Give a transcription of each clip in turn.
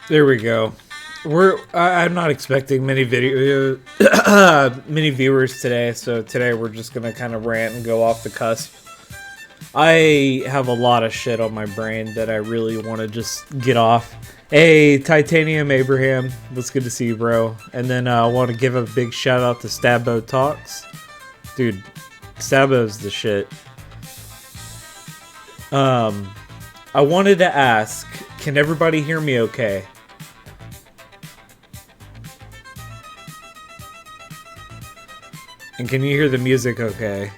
There we go. I'm not expecting many video many viewers today, so today we're just gonna kind of rant and go off the cusp. I have a lot of shit on my brain that I really want to just get off. Hey, Titanium Abraham, it's good to see you, bro. And then I want to give a big shout out to Stabbo Talks, dude. Stabbo's the shit. I wanted to ask, can everybody hear me okay? And can you hear the music okay?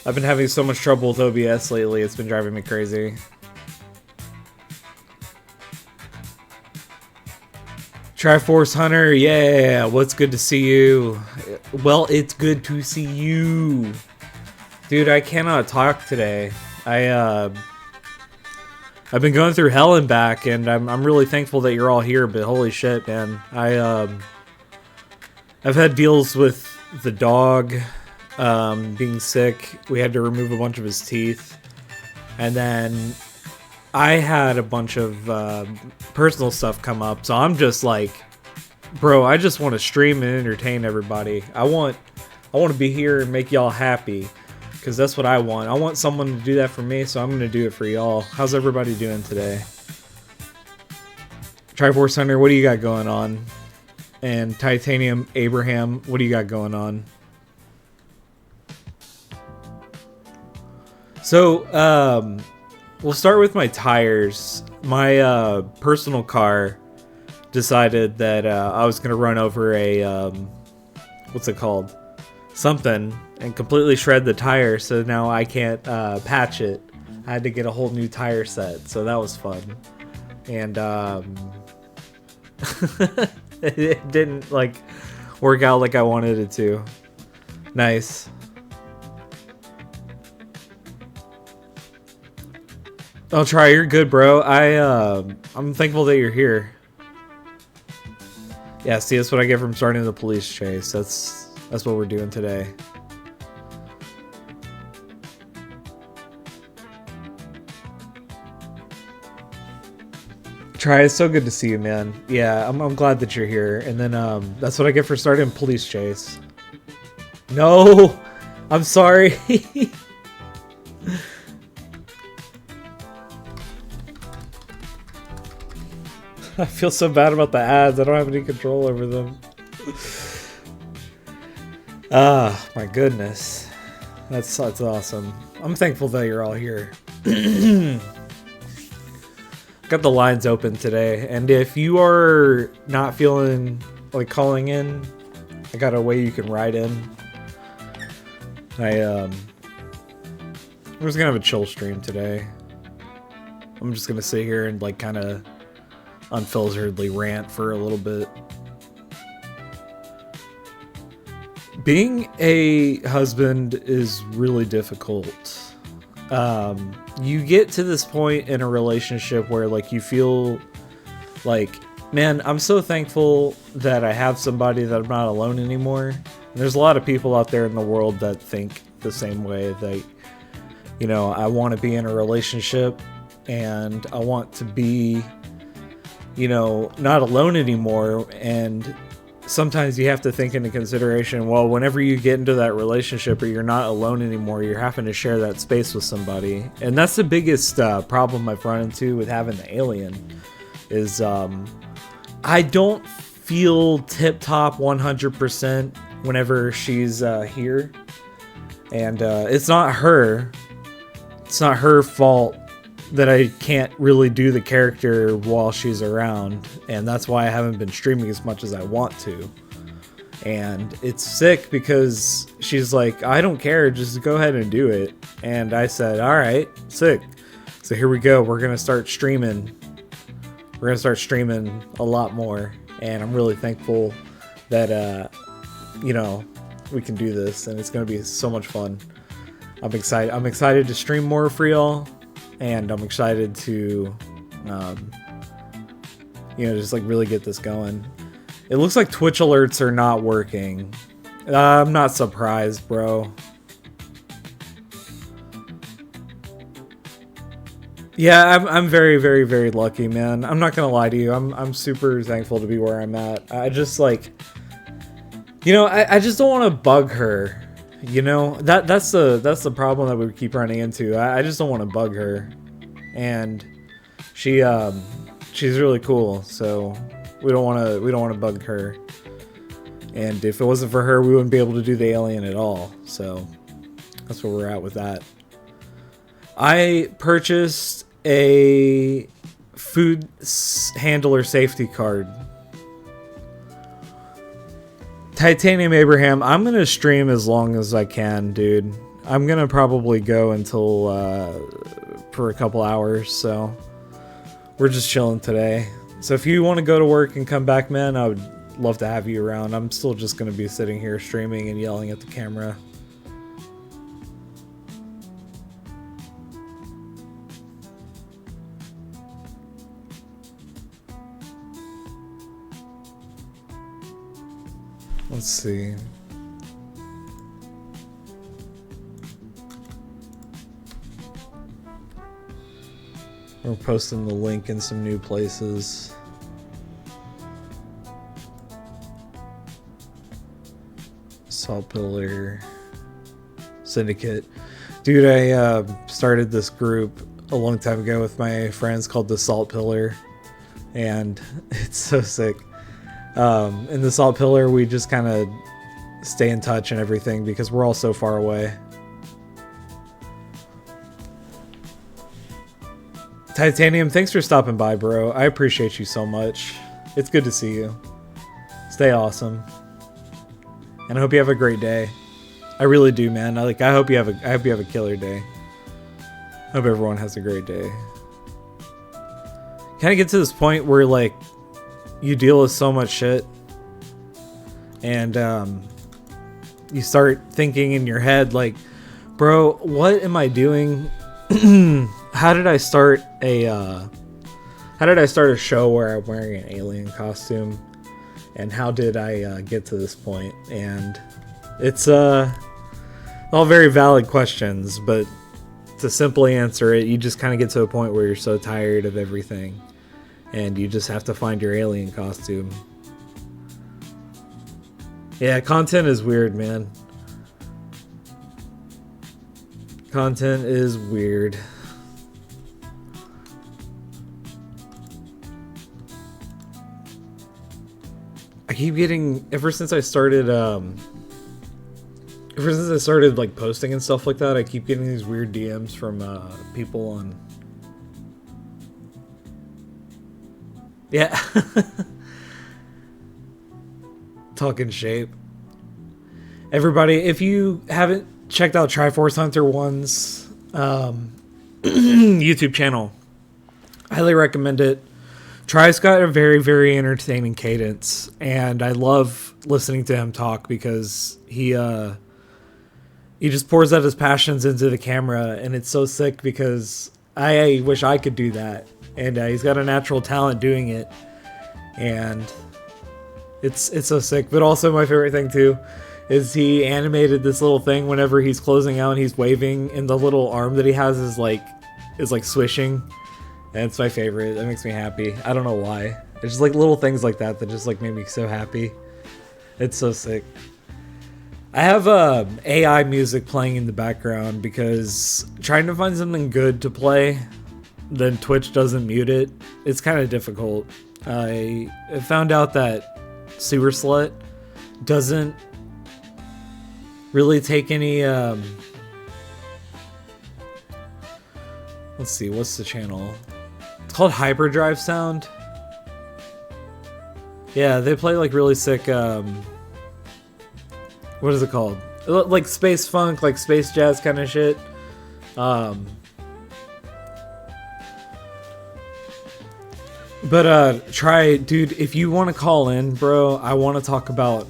I've been having so much trouble with OBS lately, it's been driving me crazy. Triforce Hunter, yeah, what's good to see you? Well, it's good to see you. Dude, I cannot talk today. I've been going through hell and back, and I'm really thankful that you're all here, but holy shit, man. I've had deals with the dog being sick. We had to remove a bunch of his teeth. And then I had a bunch of personal stuff come up. So I'm just like, bro, I just want to stream and entertain everybody. I want to be here and make y'all happy. Because that's what I want. I want someone to do that for me, so I'm going to do it for y'all. How's everybody doing today? Triforce Hunter, what do you got going on? And Titanium Abraham, what do you got going on? So, we'll start with my tires. My personal car decided that I was going to run over a, what's it called? Something, and completely shred the tire, so now I can't patch it. I had to get a whole new tire set, so that was fun. And it didn't like work out like I wanted it to. Nice. I'll try. You're good, bro. I'm thankful that you're here. Yeah, see, that's what I get from starting the police chase. That's what we're doing today. Try, it's so good to see you, man. Yeah, I'm glad that you're here. And then that's what I get for starting police chase. No, I'm sorry. I feel so bad about the ads. I don't have any control over them. Ah, my goodness. That's awesome. I'm thankful that you're all here. Got the lines open today, and if you are not feeling like calling in, I got a way you can write in. I'm just gonna have a chill stream today. I'm just gonna sit here and like kind of unfilteredly rant for a little bit. Being a husband is really difficult. You get to this point in a relationship where like you feel like, man, I'm so thankful that I have somebody, that I'm not alone anymore. And there's a lot of people out there in the world that think the same way. That, you know, I want to be in a relationship and I want to be, you know, not alone anymore. And sometimes you have to think into consideration, well, whenever you get into that relationship or you're not alone anymore, you're having to share that space with somebody. And that's the biggest problem I've run into with having the alien is I don't feel tip-top 100% whenever she's here. And it's not her fault that I can't really do the character while she's around, and that's why I haven't been streaming as much as I want to. And it's sick because she's like, I don't care, just go ahead and do it. And I said, all right, sick. So here we go. We're gonna start streaming. We're gonna start streaming a lot more, and I'm really thankful that you know, we can do this, and it's gonna be so much fun. I'm excited to stream more for y'all. And I'm excited to, you know, just like really get this going. It looks like Twitch alerts are not working. I'm not surprised, bro. Yeah, I'm very, very, very lucky, man. I'm not gonna lie to you. I'm super thankful to be where I'm at. I just like, I just don't want to bug her. That's the problem that we keep running into. I just don't want to bug her, and she's really cool. So we don't want to bug her. And if it wasn't for her, we wouldn't be able to do the alien at all. So that's where we're at with that. I purchased a food handler safety card. Titanium Abraham, I'm going to stream as long as I can, dude. I'm going to probably go until for a couple hours, so we're just chilling today. So if you want to go to work and come back, man, I would love to have you around. I'm still just going to be sitting here streaming and yelling at the camera. Let's see. We're posting the link in some new places. Salt Pillar Syndicate. Dude, I started this group a long time ago with my friends called the Salt Pillar. And it's so sick. In the Salt Pillar, we just kind of stay in touch and everything because we're all so far away. Titanium, thanks for stopping by, bro. I appreciate you so much. It's good to see you. Stay awesome. And I hope you have a great day. I really do, man. I hope you have a killer day. I hope everyone has a great day. Kind of get to this point where like you deal with so much shit and you start thinking in your head like, bro, what am I doing? How did I start a show where I'm wearing an alien costume, and how did I get to this point? And it's all very valid questions, but to simply answer it, you just kind of get to a point where you're so tired of everything and you just have to find your alien costume. Yeah, content is weird, man. Content is weird. I keep getting, ever since I started like posting and stuff like that, I keep getting these weird DMs from people on. Yeah. Talking shape. Everybody, if you haven't checked out Triforce Hunter 1's YouTube channel, I highly recommend it. Tri's got a very, very entertaining cadence, and I love listening to him talk because he just pours out his passions into the camera, and it's so sick because I wish I could do that. And he's got a natural talent doing it, and it's so sick. But also my favorite thing too is he animated this little thing whenever he's closing out and he's waving, and the little arm that he has is like swishing. And it's my favorite. That makes me happy. I don't know why. It's just like little things like that just like make me so happy. It's so sick. I have AI music playing in the background because trying to find something good to play, then Twitch doesn't mute it. It's kind of difficult. I found out that Sewer Slut doesn't really take any. Let's see, what's the channel? It's called Hyperdrive Sound. Yeah, they play like really sick. What is it called? Like space funk, like space jazz kind of shit. But try, dude, if you want to call in, bro, I want to talk about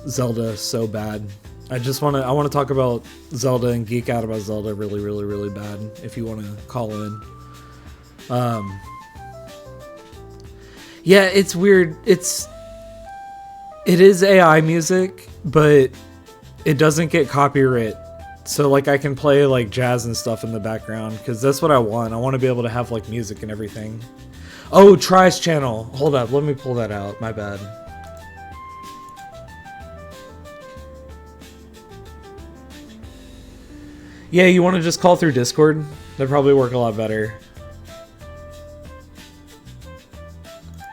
Zelda so bad. I want to talk about Zelda and geek out about Zelda really, really, really bad. If you want to call in. Yeah, it's weird. It is AI music, but it doesn't get copyright So like I can play like jazz and stuff in the background because that's what I want. I want to be able to have like music and everything. Oh, Try's channel. Hold up, let me pull that out. My bad. Yeah, you want to just call through Discord? That'd probably work a lot better.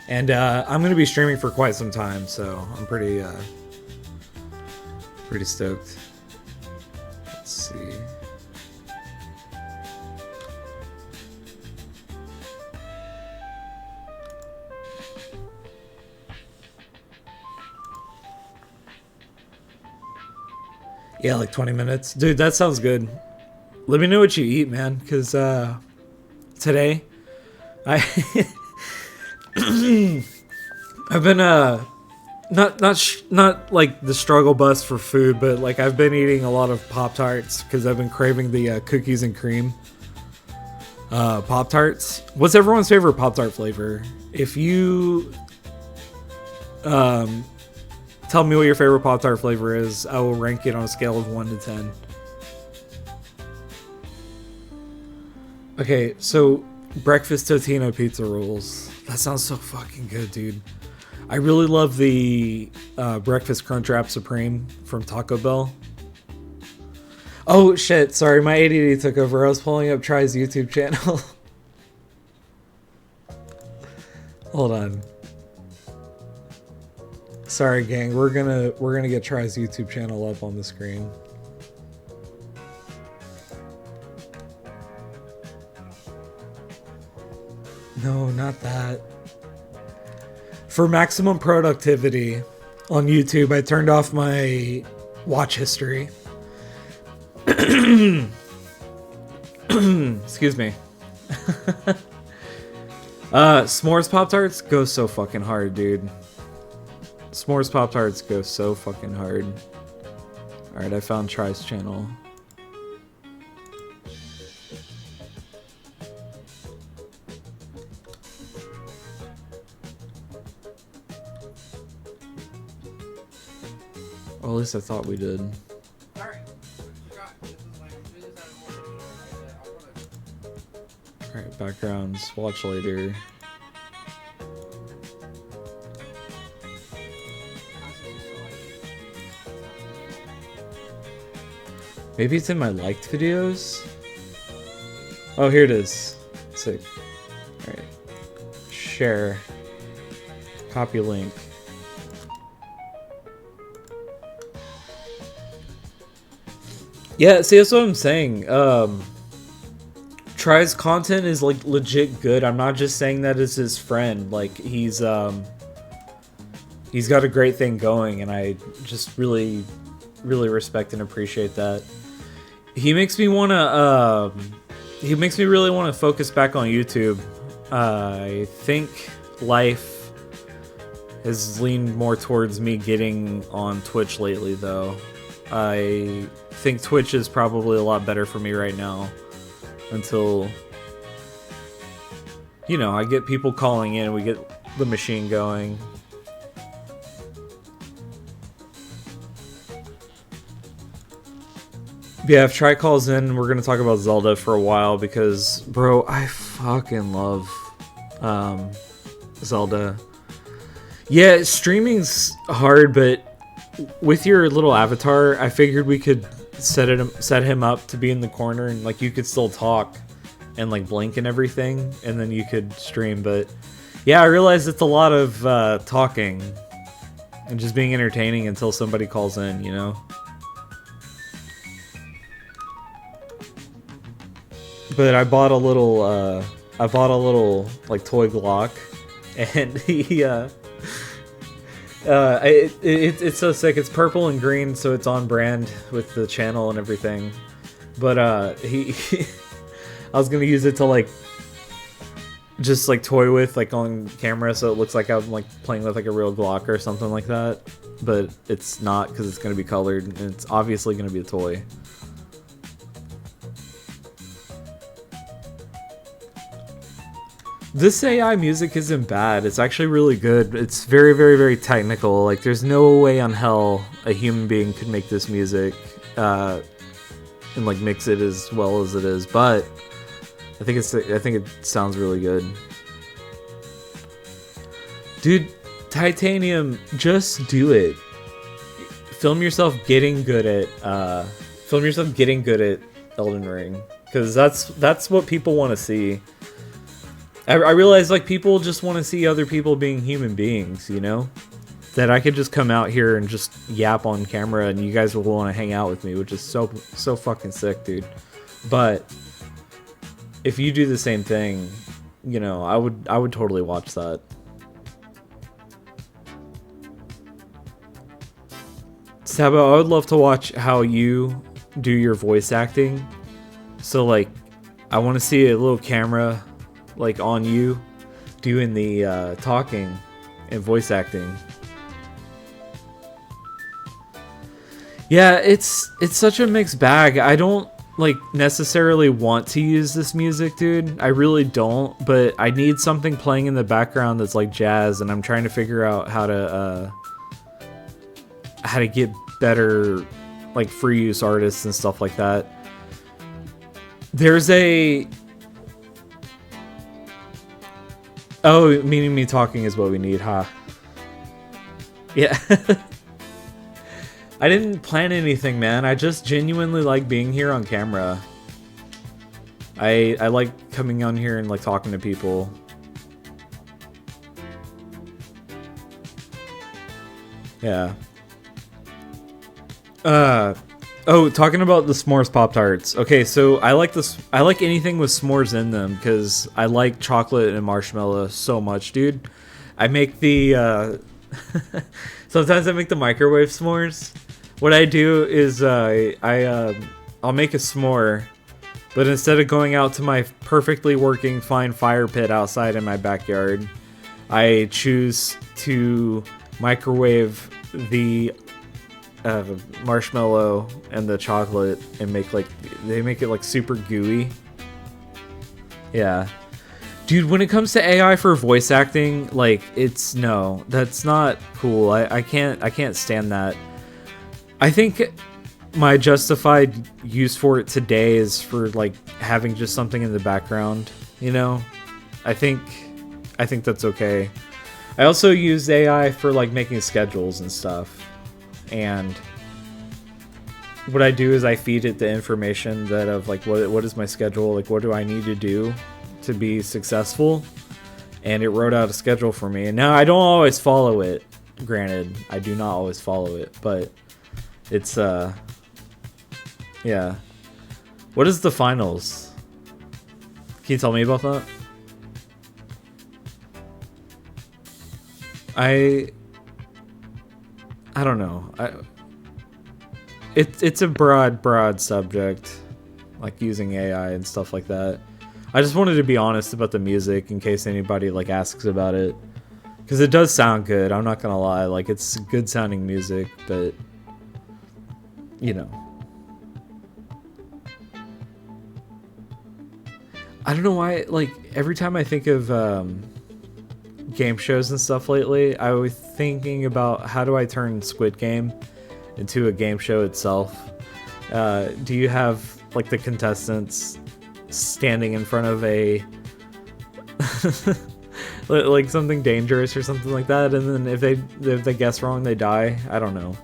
And I'm gonna be streaming for quite some time, so I'm pretty stoked. Let's see. Yeah, like 20 minutes. Dude, that sounds good. Let me know what you eat, man, because today I I've been not like the struggle bus for food, but like I've been eating a lot of Pop-Tarts because I've been craving the cookies and cream Pop-Tarts. What's everyone's favorite Pop-Tart flavor? If you tell me what your favorite Pop-Tart flavor is, I will rank it on a scale of 1 to 10. Okay, so breakfast Totino pizza rolls. That sounds so fucking good, dude. I really love the breakfast Crunchwrap Supreme from Taco Bell. Oh shit, sorry, my ADD took over. I was pulling up Try's YouTube channel. Hold on. Sorry, gang. We're gonna get Try's YouTube channel up on the screen. No, not that. For maximum productivity on YouTube, I turned off my watch history. Excuse me. S'mores Pop-Tarts go so fucking hard, dude. S'mores Pop-Tarts go so fucking hard. Alright, I found Try's channel. Well, at least I thought we did. Alright, backgrounds. Watch later. Maybe it's in my liked videos? Oh, here it is. Sick. Alright. Share. Copy link. Yeah, see, that's what I'm saying. Try's content is like legit good. I'm not just saying that as his friend. Like he's got a great thing going, and I just really respect and appreciate that. He makes me wanna really want to focus back on YouTube. I think life has leaned more towards me getting on Twitch lately, though. I think Twitch is probably a lot better for me right now until, you know, I get people calling in, we get the machine going. Yeah, if Try calls in, we're gonna talk about Zelda for a while because, bro, I fucking love Zelda. Yeah, streaming's hard, but with your little avatar, I figured we could set him up to be in the corner, and like you could still talk and like blink and everything, and then you could stream. But yeah, I realized it's a lot of talking and just being entertaining until somebody calls in, you know. But I bought a little like toy Glock, and he it's so sick. It's purple and green, so it's on brand with the channel and everything. But I was gonna use it to like just like toy with like on camera, so it looks like I'm like playing with like a real Glock or something like that. But it's not, because it's gonna be colored, and it's obviously gonna be a toy. This AI music isn't bad. It's actually really good. It's very technical. Like, there's no way on hell a human being could make this music. and like mix it as well as it is, but I think it sounds really good. Dude, Titanium, just do it. Film yourself getting good at Elden Ring, because that's what people want to see. I realize like people just want to see other people being human beings, you know? That I could just come out here and just yap on camera and you guys will want to hang out with me, which is so fucking sick, dude. But if you do the same thing, you know, I would totally watch that. Sabo, I would love to watch how you do your voice acting. So like, I want to see a little camera like on you doing the talking and voice acting. Yeah, it's such a mixed bag. I don't like necessarily want to use this music, dude. I really don't, but I need something playing in the background that's like jazz, and I'm trying to figure out how to get better like free use artists and stuff like that. There's a Oh, meaning me talking is what we need, huh? Yeah. I didn't plan anything, man. I just genuinely like being here on camera. I like coming on here and like talking to people. Yeah. Oh, talking about the s'mores Pop-Tarts. Okay, so I like this. I like anything with s'mores in them because I like chocolate and marshmallow so much, dude. I make the sometimes I make the microwave s'mores. What I do is I'll make a s'more, but instead of going out to my perfectly working fine fire pit outside in my backyard, I choose to microwave the marshmallow and the chocolate and make it like super gooey. Yeah, dude, when it comes to AI for voice acting, like that's not cool. I can't stand that. I think my justified use for it today is for like having just something in the background, you know. I think that's okay. I also use AI for like making schedules and stuff. And what I do is I feed it the information that of like what is my schedule, like what do I need to do to be successful, and it wrote out a schedule for me. And now I don't always follow it, granted I do not always follow it, but it's yeah. What is the finals? Can you tell me about that? I don't know. It's a broad subject, like using AI and stuff like that. I just wanted to be honest about the music in case anybody like asks about it, because it does sound good. I'm not gonna lie, like it's good sounding music, but you know, I don't know why. Like every time I think of game shows and stuff lately, I was thinking about how do I turn Squid Game into a game show itself. Do you have like the contestants standing in front of a like something dangerous or something like that, and then if they guess wrong they die? I don't know.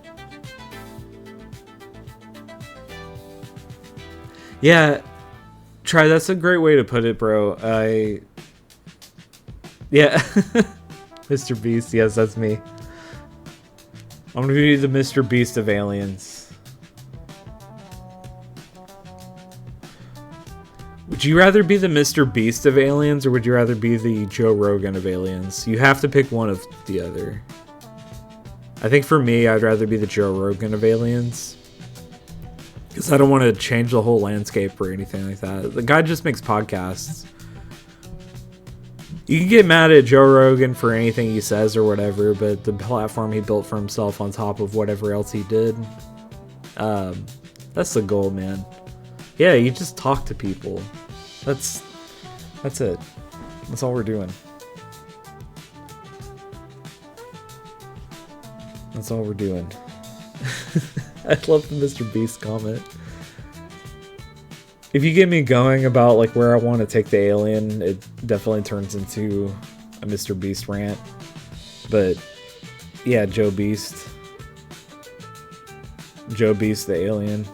Yeah, try. That's a great way to put it, bro. Yeah. Mr. Beast, yes, that's me. I'm gonna be the Mr. Beast of aliens. Would you rather be the Mr. Beast of aliens, or would you rather be the Joe Rogan of aliens? You have to pick one of the other. I think for me, I'd rather be the Joe Rogan of aliens, because I don't want to change the whole landscape or anything like that. The guy just makes podcasts. You can get mad at Joe Rogan for anything he says or whatever, but the platform he built for himself on top of whatever else he did, that's the goal, man. Yeah, you just talk to people. That's it. That's all we're doing. That's all we're doing. I love the Mr. Beast comment. if you get me going about like where I want to take the alien, it definitely turns into a Mr. Beast rant. But yeah, Joe Beast the alien.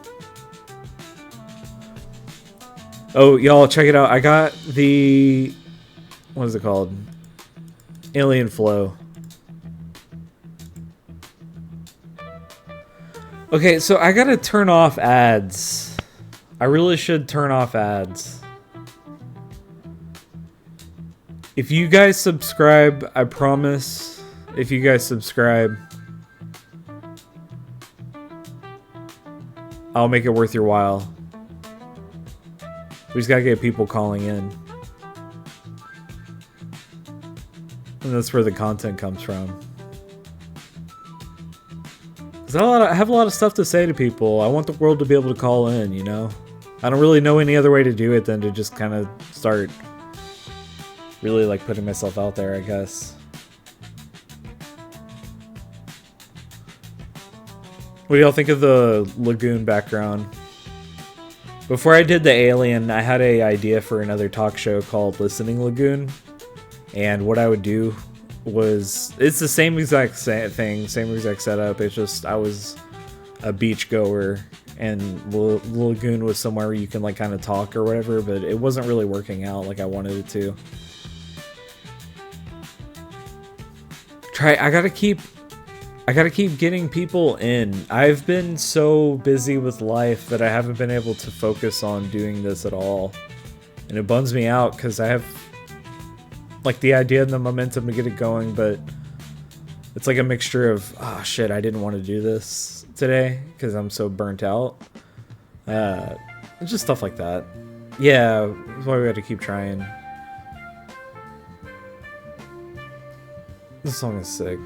Oh, y'all, check it out. I got the, what is it called? Alien Flow. Okay, so I gotta turn off ads. I really should turn off ads. If you guys subscribe, I promise, if you guys subscribe, I'll make it worth your while. We just gotta get people calling in. And that's where the content comes from. 'Cause I have a lot of stuff to say to people. I want the world to be able to call in, you know? I don't really know any other way to do it than to just kind of start really like putting myself out there, I guess. What do y'all think of the lagoon background? Before I did the alien, I had an idea for another talk show called Listening Lagoon. And what I would do was, it's the same exact thing, same exact setup. It's just I was a beach goer and the lagoon was somewhere where you can like kind of talk or whatever, but it wasn't really working out like I wanted it to. I gotta keep getting people in. I've been so busy with life that I haven't been able to focus on doing this at all. And it bums me out because I have like the idea and the momentum to get it going, but it's like a mixture of, oh shit, I didn't want to do this today because I'm so burnt out. Just stuff like that. Yeah, that's why we got to keep trying. This song is sick.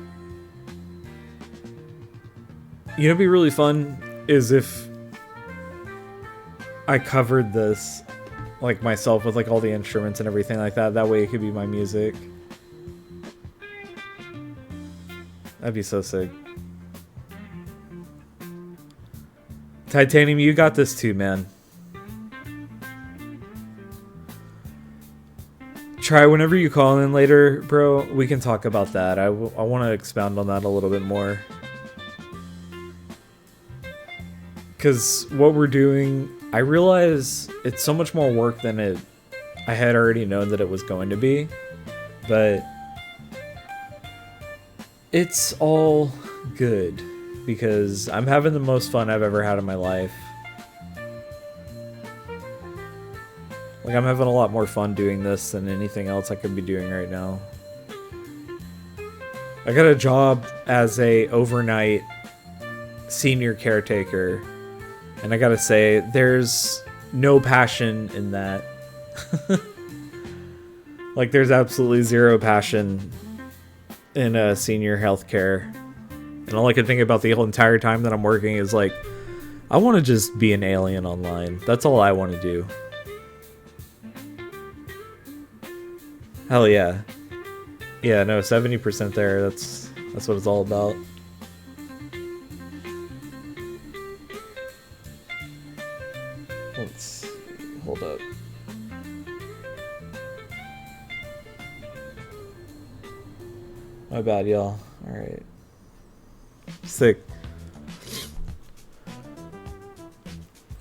You know what'd be really fun is if I covered this like myself with like all the instruments and everything like that. That way it could be my music. That'd be so sick. Titanium, you got this too, man. Try whenever you call in later, bro. We can talk about that. I want to expound on that a little bit more. Because what we're doing, I realize it's so much more work than I had already known that it was going to be. But it's all good because I'm having the most fun I've ever had in my life. Like, I'm having a lot more fun doing this than anything else I could be doing right now. I got a job as a overnight senior caretaker, and I gotta say, there's no passion in that. Like, there's absolutely zero passion in senior healthcare. And all I can think about the whole entire time that I'm working is like, I want to just be an alien online. That's all I want to do. Hell yeah. Yeah, no, 70% there. That's what it's all about. Let's hold up. My bad, y'all. All right. Sick.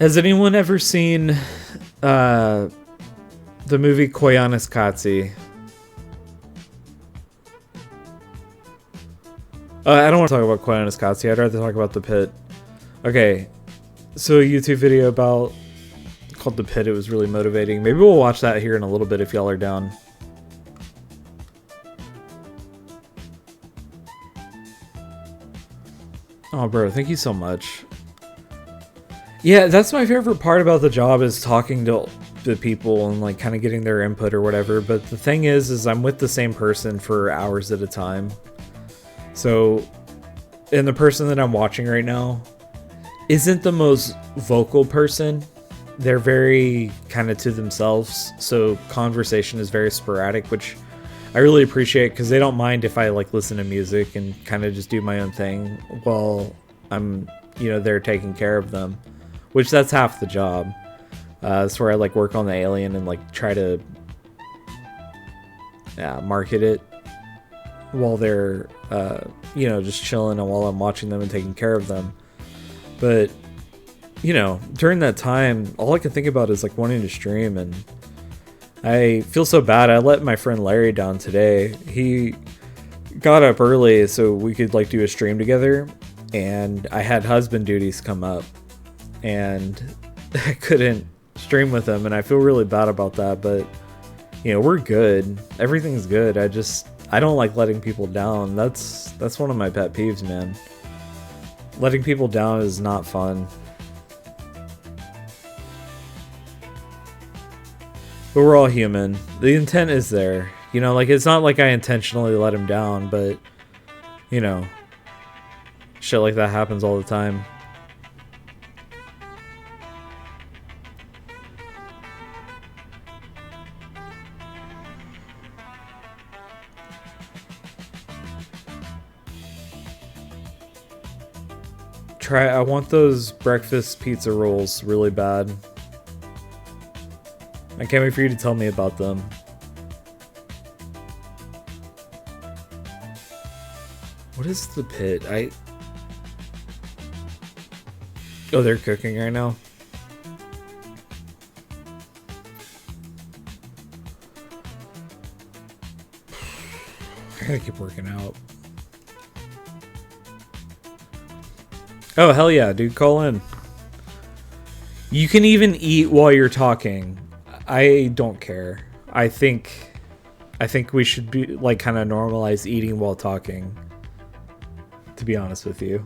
Has anyone ever seen the movie Koyaanisqatsi? I don't want to talk about Koyaanisqatsi. I'd rather talk about The Pit. Okay, so a YouTube video about called The Pit. It was really motivating. Maybe we'll watch that here in a little bit if y'all are down. Oh, bro, thank you so much. Yeah, that's my favorite part about the job is talking to the people and like kind of getting their input or whatever. But the thing is I'm with the same person for hours at a time. So, and the person that I'm watching right now isn't the most vocal person. They're very kind of to themselves. So conversation is very sporadic, which I really appreciate because they don't mind if I like listen to music and kind of just do my own thing while I'm, you know, there taking care of them, which that's half the job. That's where I like work on the alien and like try to market it while they're you know, just chilling and while I'm watching them and taking care of them. But you know, during that time, all I can think about is like wanting to stream, and I feel so bad. I let my friend Larry down today. He got up early so we could like do a stream together, and I had husband duties come up and I couldn't stream with him, and I feel really bad about that. But you know, we're good. Everything's good. I don't like letting people down. That's one of my pet peeves, man. Letting people down is not fun. But we're all human. The intent is there. You know, like, it's not like I intentionally let him down, but, you know, shit like that happens all the time. I want those breakfast pizza rolls really bad. I can't wait for you to tell me about them. What is the pit? Oh, they're cooking right now. I gotta keep working out. Oh, hell yeah, dude, call in. You can even eat while you're talking. I don't care. I think we should be like kind of normalize eating while talking, to be honest with you.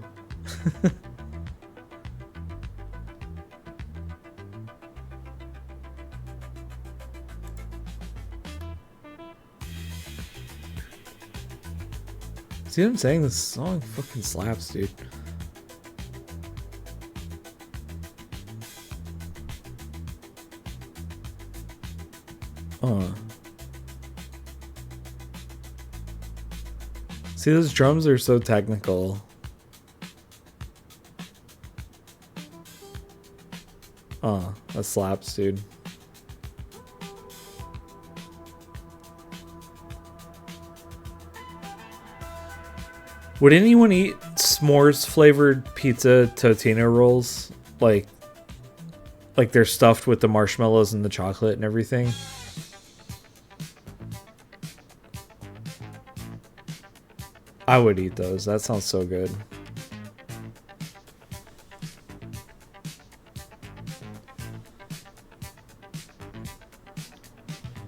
See what I'm saying? This song fucking slaps, dude. See, those drums are so technical. That slaps, dude. Would anyone eat s'mores flavored pizza Totino rolls? Like they're stuffed with the marshmallows and the chocolate and everything? I would eat those. That sounds so good.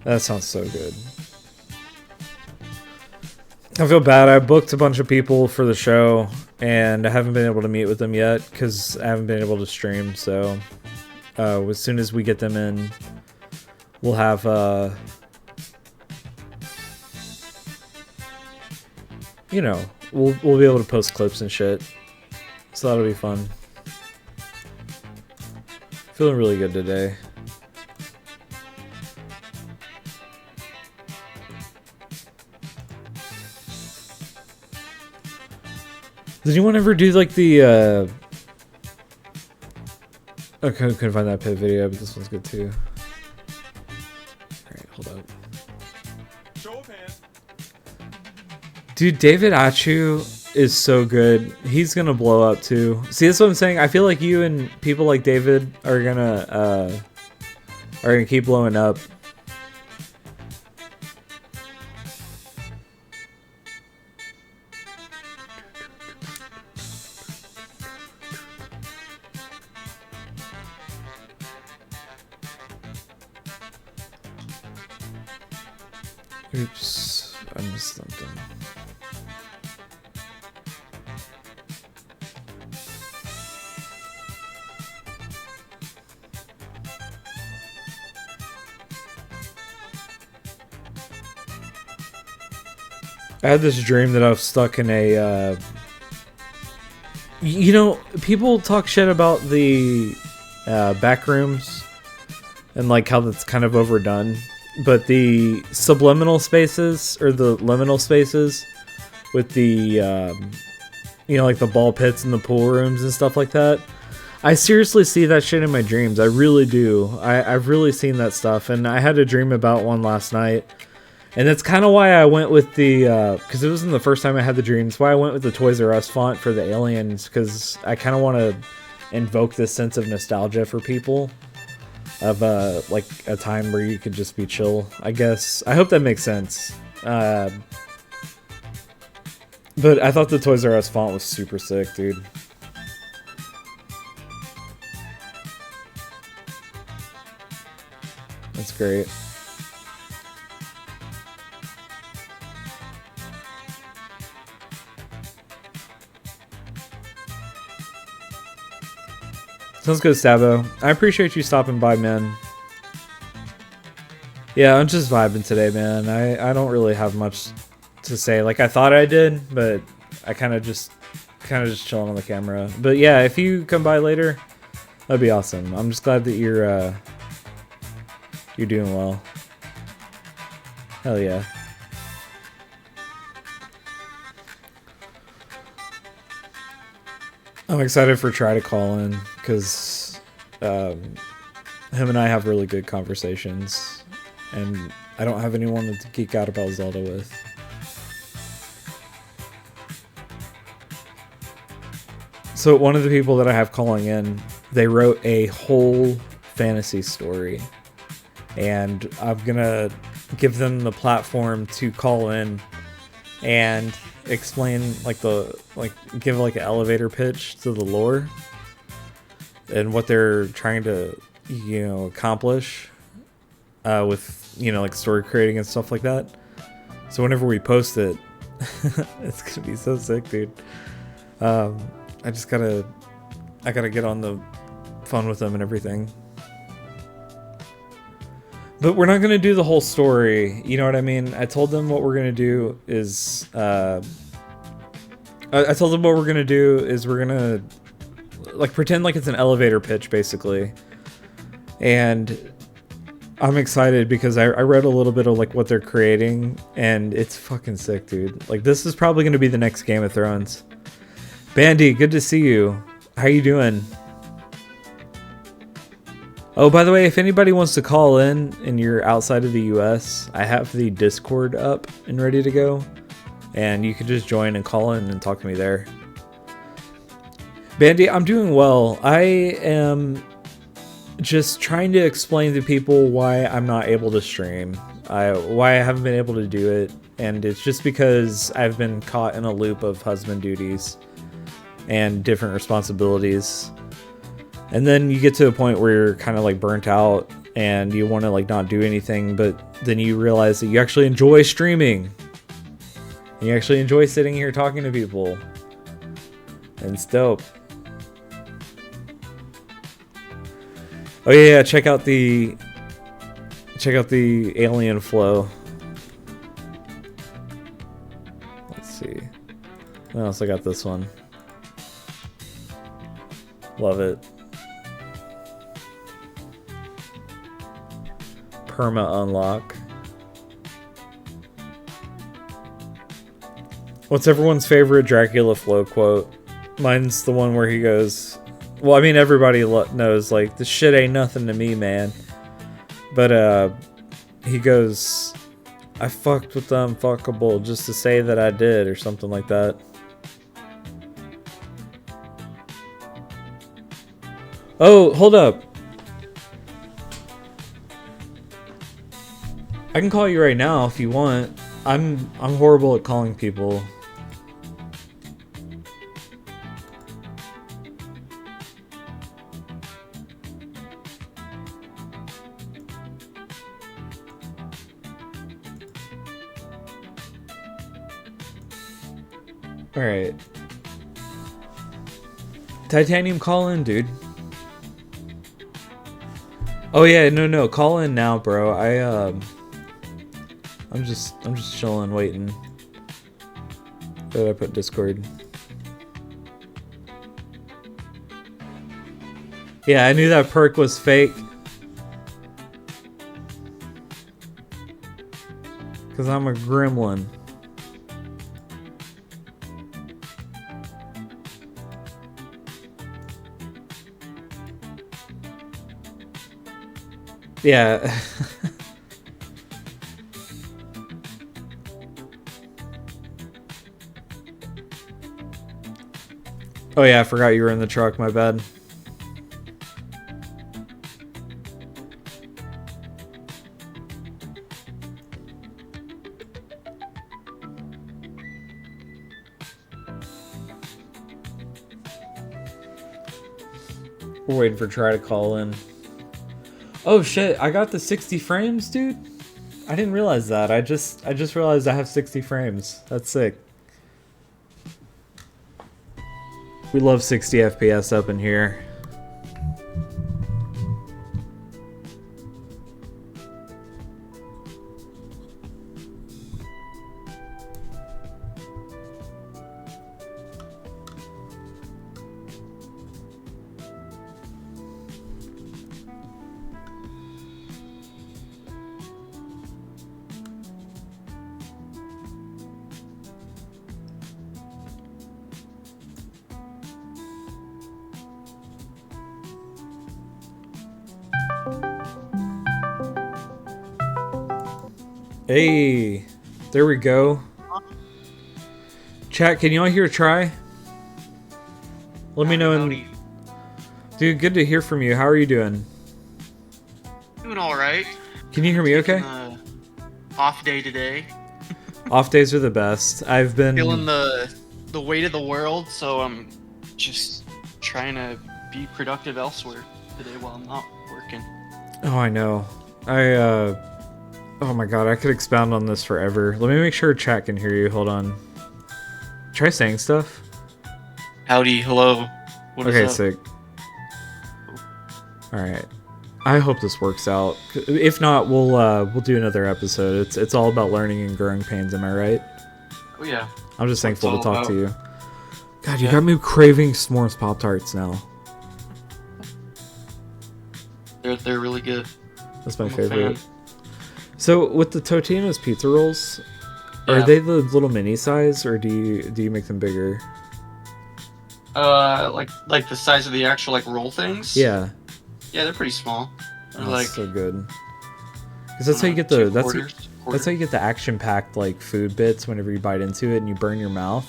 That sounds so good. I feel bad. I booked a bunch of people for the show, and I haven't been able to meet with them yet because I haven't been able to stream. So as soon as we get them in, we'll have you know, we'll be able to post clips and shit. So that'll be fun. Feeling really good today. Did anyone ever do like the okay, couldn't find that pit video, but this one's good too. Alright, hold up. Show of hands. Dude, David Achu is so good. He's gonna blow up too. See, that's what I'm saying. I feel like you and people like David are gonna keep blowing up. Oops, I missed something. I had this dream that I was stuck in a, you know, people talk shit about the back rooms and like how that's kind of overdone. But the subliminal spaces, or the liminal spaces, with the, you know, like the ball pits and the pool rooms and stuff like that, I seriously see that shit in my dreams. I really do. I've really seen that stuff, and I had a dream about one last night. And that's kind of why I went with the, because it wasn't the first time I had the dreams, why I went with the Toys R Us font for the aliens, because I kind of want to invoke this sense of nostalgia for people of, like, a time where you could just be chill, I guess. I hope that makes sense. But I thought the Toys R Us font was super sick, dude. That's great. Sounds good, Sabo. I appreciate you stopping by, man. Yeah, I'm just vibing today, man. I don't really have much to say. Like, I thought I did, but I kind of just chilling on the camera. But yeah, if you come by later, that'd be awesome. I'm just glad that you're doing well. Hell yeah. I'm excited for Try to call in, because him and I have really good conversations, and I don't have anyone to geek out about Zelda with. So one of the people that I have calling in, they wrote a whole fantasy story, and I'm gonna give them the platform to call in and explain give like an elevator pitch to the lore and what they're trying to, you know, accomplish with, you know, like story creating and stuff like that. So whenever we post it, it's gonna be so sick, dude. I gotta get on the phone with them and everything. But we're not gonna do the whole story, you know what I mean? I told them what we're gonna do is we're gonna like pretend like it's an elevator pitch, basically. And I'm excited because I read a little bit of like what they're creating, and it's fucking sick, dude. Like, this is probably gonna be the next Game of Thrones. Bandy, good to see you. How you doing? Oh, by the way, if anybody wants to call in and you're outside of the US, I have the Discord up and ready to go. And you can just join and call in and talk to me there. Bandy, I'm doing well. I am just trying to explain to people why I'm not able to stream. Why I haven't been able to do it. And it's just because I've been caught in a loop of husband duties and different responsibilities. And then you get to a point where you're kind of like burnt out and you want to like not do anything, but then you realize that you actually enjoy streaming. And you actually enjoy sitting here talking to people. And it's dope. Oh yeah, check out the alien flow. Let's see. What else I got? This one. Love it. Perma unlock. What's everyone's favorite Dracula flow quote? Mine's the one where he goes, well, I mean, everybody knows, like, this shit ain't nothing to me, man. But, he goes, I fucked with the unfuckable just to say that I did, or something like that. Oh, hold up. I can call you right now if you want. I'm horrible at calling people. All right. Titanium, call in, dude. Oh yeah, no, call in now, bro. I'm just chilling, waiting. Where did I put Discord? Yeah, I knew that perk was fake. Cause I'm a gremlin. Yeah. Oh yeah, I forgot you were in the truck, my bad. We're waiting for Try to call in. Oh shit, I got the 60 frames, dude. I didn't realize that. I just realized I have 60 frames. That's sick. We love 60 FPS up in here. Hey, there we go. Chat, can you all hear Try? Let me know. Dude, good to hear from you. How are you doing? Doing all right. Can you hear me okay? Off day today. Off days are the best. I've been feeling the weight of the world, so I'm just trying to be productive elsewhere today while I'm not working. Oh, I know. Oh my god, I could expound on this forever. Let me make sure chat can hear you. Hold on. Try saying stuff. Howdy, hello. What okay, is up? sick. Alright. I hope this works out. If not, we'll do another episode. It's all about learning and growing pains, am I right? Oh yeah. I'm just thankful to talk to you. God, you Yeah. got me craving s'mores Pop-Tarts now. They're really good. That's my I'm a favorite. fan. So with the Totino's pizza rolls, are Yeah. they the little mini size, or do you make them bigger? Like the size of the actual like roll things? Yeah. Yeah, they're pretty small. They're Oh, like so good. Because that's how you get the that's how you get the action-packed like food bits whenever you bite into it and you burn your mouth.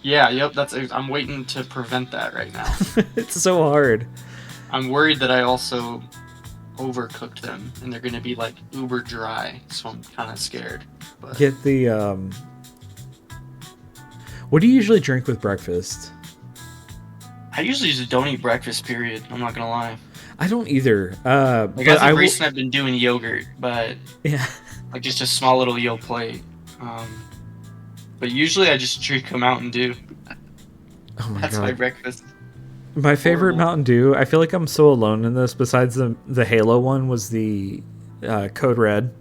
Yeah, yep. I'm waiting to prevent that right now. It's so hard. I'm worried that I also overcooked them and they're gonna be like uber dry, so I'm kind of scared. But Get the What do you usually drink with breakfast? I usually just don't eat breakfast. Period. I'm not gonna lie. I don't either. Like But as I of will. recent, I've been doing yogurt, but Yeah. like just a small little yo plate. But usually I just drink a Mountain Dew. Oh my That's god. my breakfast. My favorite Horrible. Mountain Dew. I feel like I'm so alone in this. Besides the Halo one was the Code Red.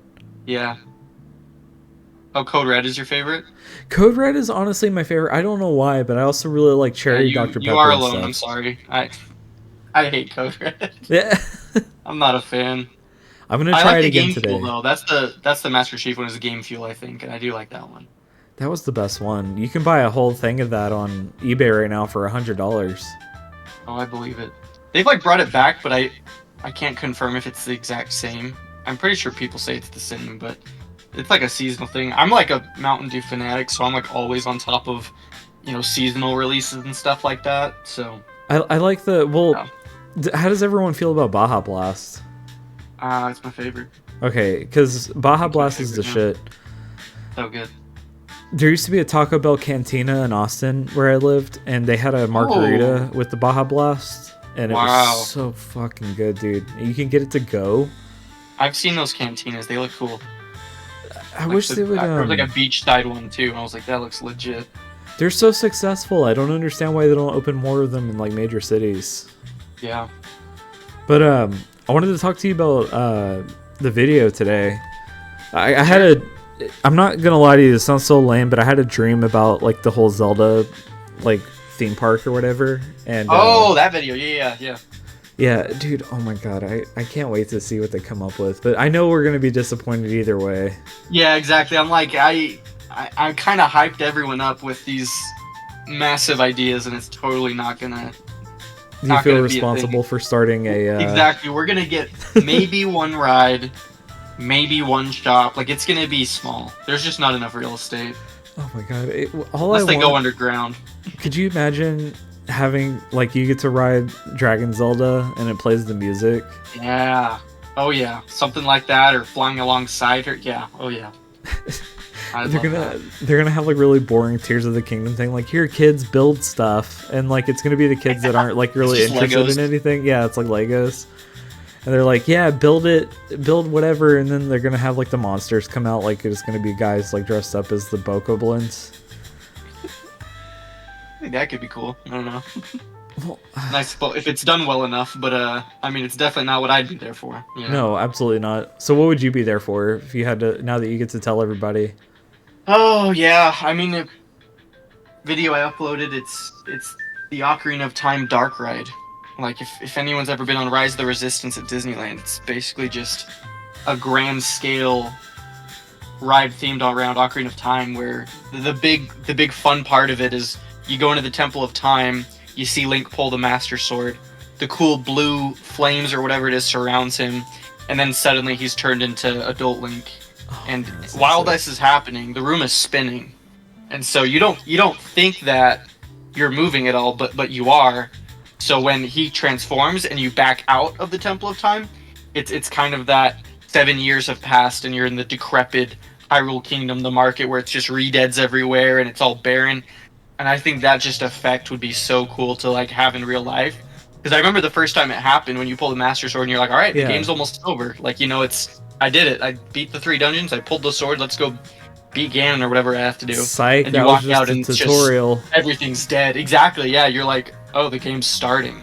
Yeah. Oh, Code Red is your favorite? Code Red is honestly my favorite. I don't know why, but I also really like cherry Yeah, Dr. Pepper. you are and alone. stuff. I'm sorry. I hate Code Red. Yeah. I'm not a fan. I'm gonna I try like it the again Game today. Fuel though. That's the Master Chief one is the Game Fuel, I think, and I do like that one. That was the best one. You can buy a whole thing of that on eBay right now for $100. Oh, I believe it. They've like brought it back, but I can't confirm if it's the exact same. I'm pretty sure people say it's the same, but it's like a seasonal thing. I'm like a Mountain Dew fanatic, so I'm like always on top of, seasonal releases and stuff like that. So I like the Yeah. How does everyone feel about Baja Blast? it's my favorite. Okay, because Baja It's my Blast is the favorite, shit. So good. There used to be a Taco Bell cantina in Austin where I lived, and they had a margarita with the Baja Blast, and it Wow. was so fucking good, dude. You can get it to go. I've seen those cantinas. They look cool. I wish they would. There was like a beachside one too, and I was like, that looks legit. They're so successful. I don't understand why they don't open more of them in like major cities. Yeah. But I wanted to talk to you about the video today. I had a. I'm not gonna lie to you. This sounds so lame, but I had a dream about like the whole Zelda, like theme park or whatever. And that video. Yeah. yeah, dude. Oh my god, I can't wait to see what they come up with. But I know we're gonna be disappointed either way. Yeah, exactly. I'm like, I kind of hyped everyone up with these massive ideas, and it's totally not gonna Do you not feel gonna be a thing. responsible for starting a? Exactly. We're gonna get maybe one ride, maybe one shop. Like it's gonna be small. There's just not enough real estate Oh my god! All unless I they want. go underground. Could you imagine having like you get to ride Dragon Zelda and it plays the music? Yeah. Oh yeah. Something like that, or flying alongside her. Yeah. Oh yeah. I They're love gonna that. they're gonna have like really boring Tears of the Kingdom thing. Like here, kids build stuff, and like it's gonna be the kids that aren't like really just interested Legos. in anything. Yeah, it's like Legos. And they're like, yeah, build it, build whatever, and then they're gonna have like the monsters come out, like it's gonna be guys like dressed up as the Bokoblins. I think that could be cool. I don't know. Well, Nice if it's done well enough, but I mean, it's definitely not what I'd be there for. You know? no, absolutely not. So what would you be there for if you had to? Now that you get to tell everybody, Oh yeah. I mean, the video I uploaded, it's the Ocarina of Time Dark Ride. Like if anyone's ever been on Rise of the Resistance at Disneyland, it's basically just a grand scale ride themed around Ocarina of Time, where the big fun part of it is you go into the Temple of Time, you see Link pull the Master Sword, the cool blue flames or whatever it is surrounds him, and then suddenly he's turned into adult Link. And that's while sick. this is happening, the room is spinning, and so you don't think that you're moving at all, but you are. So when he transforms and you back out of the Temple of Time, it's kind of that 7 years have passed and you're in the decrepit Hyrule Kingdom, the market where it's just redeads everywhere and it's all barren. And I think that just effect would be so cool to like have in real life. Because I remember the first time it happened when you pull the Master Sword and you're like, all right, Yeah. the game's almost over. Like, you know, I did it. I beat the 3 dungeons. I pulled the sword. Let's go beat Ganon or whatever I have to do. Psych, And that you was walk just out a and it's tutorial. just everything's dead. Exactly. Yeah. You're like, oh, the game's starting.